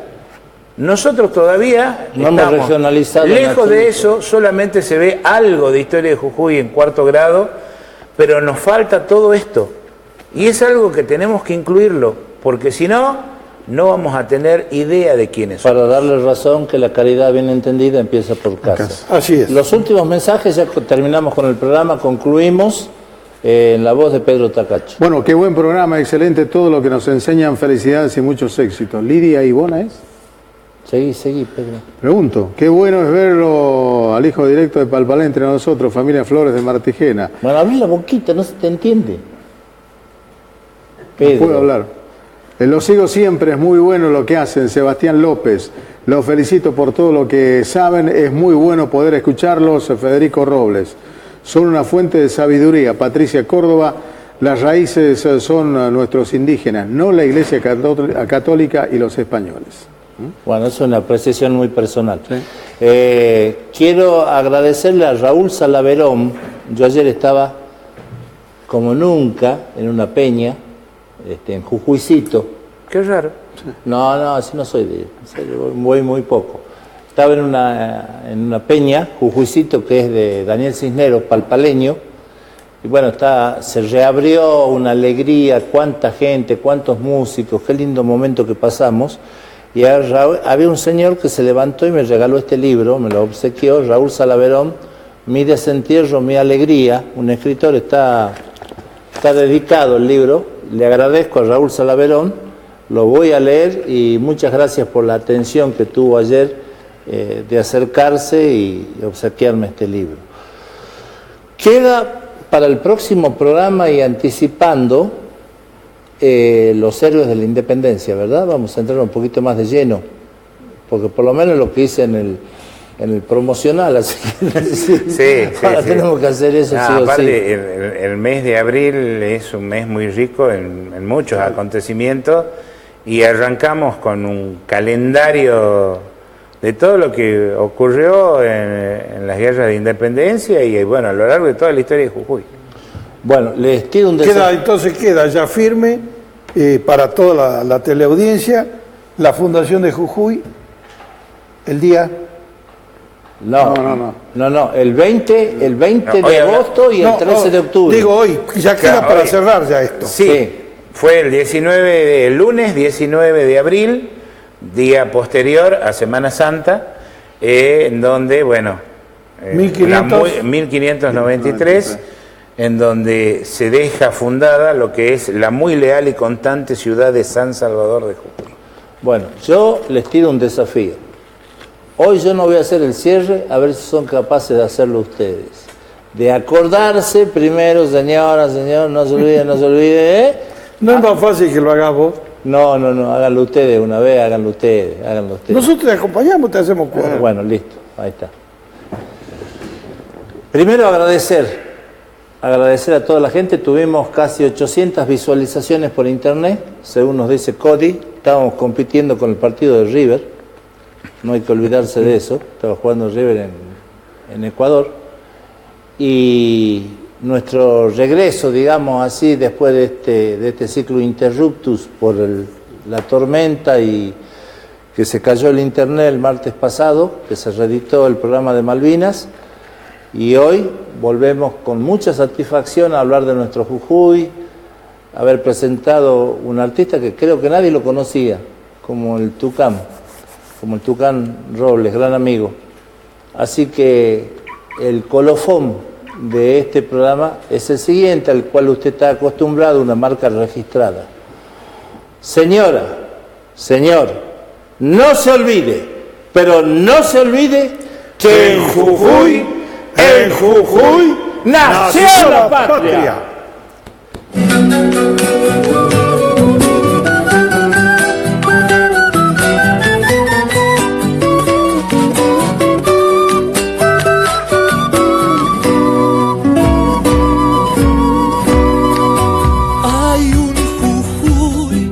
Nosotros todavía no hemos regionalizado lejos de eso, solamente se ve algo de historia de Jujuy en 4º grado, pero nos falta todo esto. Y es algo que tenemos que incluirlo, porque si no, no vamos a tener idea de quiénes son. Para darle razón que la caridad bien entendida empieza por casa. Así es. Los últimos mensajes, ya terminamos con el programa, concluimos en la voz de Pedro Tacacho. Bueno, qué buen programa, excelente todo lo que nos enseñan, felicidades y muchos éxitos. ¿Lidia Ibona es? Seguí, Pedro. Pregunto, qué bueno es verlo al hijo directo de Palpalá entre nosotros, familia Flores de Martigena. Bueno, abrí la boquita, no se te entiende. No puedo hablar. Lo sigo siempre, es muy bueno lo que hacen. Sebastián López, los felicito por todo lo que saben, es muy bueno poder escucharlos. Federico Robles, son una fuente de sabiduría. Patricia Córdoba, las raíces son nuestros indígenas, no la Iglesia Católica y los españoles. Bueno, es una apreciación muy personal. ¿Sí? Quiero agradecerle a Raúl Salaverón. Yo ayer estaba, como nunca, en una peña, en Jujuycito. Qué raro. No, así no soy de ir. Voy muy poco. Estaba en una peña, Jujuycito, que es de Daniel Cisneros, palpaleño. Y bueno, se reabrió una alegría, cuánta gente, cuántos músicos, qué lindo momento que pasamos. Y había un señor que se levantó y me regaló este libro, me lo obsequió, Raúl Salaverón, Mi desentierro, mi alegría. Un escritor, está dedicado el libro. Le agradezco a Raúl Salaverón, lo voy a leer y muchas gracias por la atención que tuvo ayer de acercarse y obsequiarme este libro. Queda para el próximo programa y anticipando los héroes de la independencia, ¿verdad? Vamos a entrar un poquito más de lleno, porque por lo menos lo que hice en el promocional, así que ahora tenemos que hacer eso. Aparte, el mes de abril es un mes muy rico en muchos acontecimientos y arrancamos con un calendario de todo lo que ocurrió en las guerras de independencia y bueno, a lo largo de toda la historia de Jujuy. Bueno, les tiro un entonces queda ya firme para toda la teleaudiencia la Fundación de Jujuy el día... No, el 20 de agosto y el 13 de octubre. Digo hoy, ya queda para cerrar ya esto. Sí, fue el lunes 19 de abril, día posterior a Semana Santa, en donde, 1593, en donde se deja fundada lo que es la muy leal y constante ciudad de San Salvador de Jujuy. Bueno, yo les tiro un desafío. Hoy yo no voy a hacer el cierre, a ver si son capaces de hacerlo ustedes. De acordarse primero, señor, no se olvide. No es más fácil que lo hagas vos. No, háganlo ustedes una vez, háganlo ustedes. Nosotros te acompañamos, te hacemos cuadro. Bueno, listo, ahí está. Primero agradecer a toda la gente. Tuvimos casi 800 visualizaciones por internet, según nos dice Cody. Estábamos compitiendo con el partido de River. No hay que olvidarse de eso. Estaba jugando River en Ecuador. Y nuestro regreso, digamos así, después de este ciclo interruptus por el la tormenta y que se cayó el internet el martes pasado, que se reeditó el programa de Malvinas, y hoy volvemos con mucha satisfacción a hablar de nuestro Jujuy, haber presentado un artista que creo que nadie lo conocía, como el Tucán Robles, gran amigo. Así que el colofón de este programa es el siguiente, al cual usted está acostumbrado, una marca registrada. Señora, señor, no se olvide, pero no se olvide que en Jujuy nació la patria. Hay un Jujuy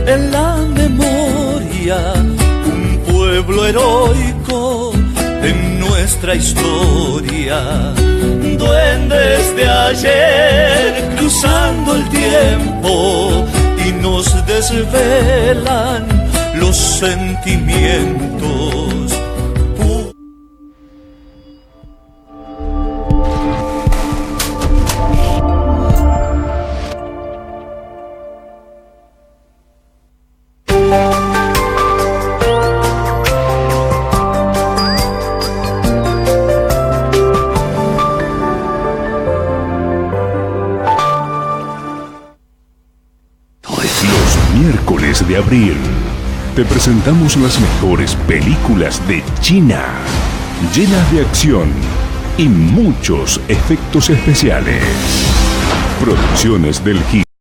en la memoria, un pueblo heroico en nuestra historia. Duendes de ayer cruzando el tiempo y nos desvelan los sentimientos. Miércoles de abril, te presentamos las mejores películas de China, llenas de acción y muchos efectos especiales. Producciones del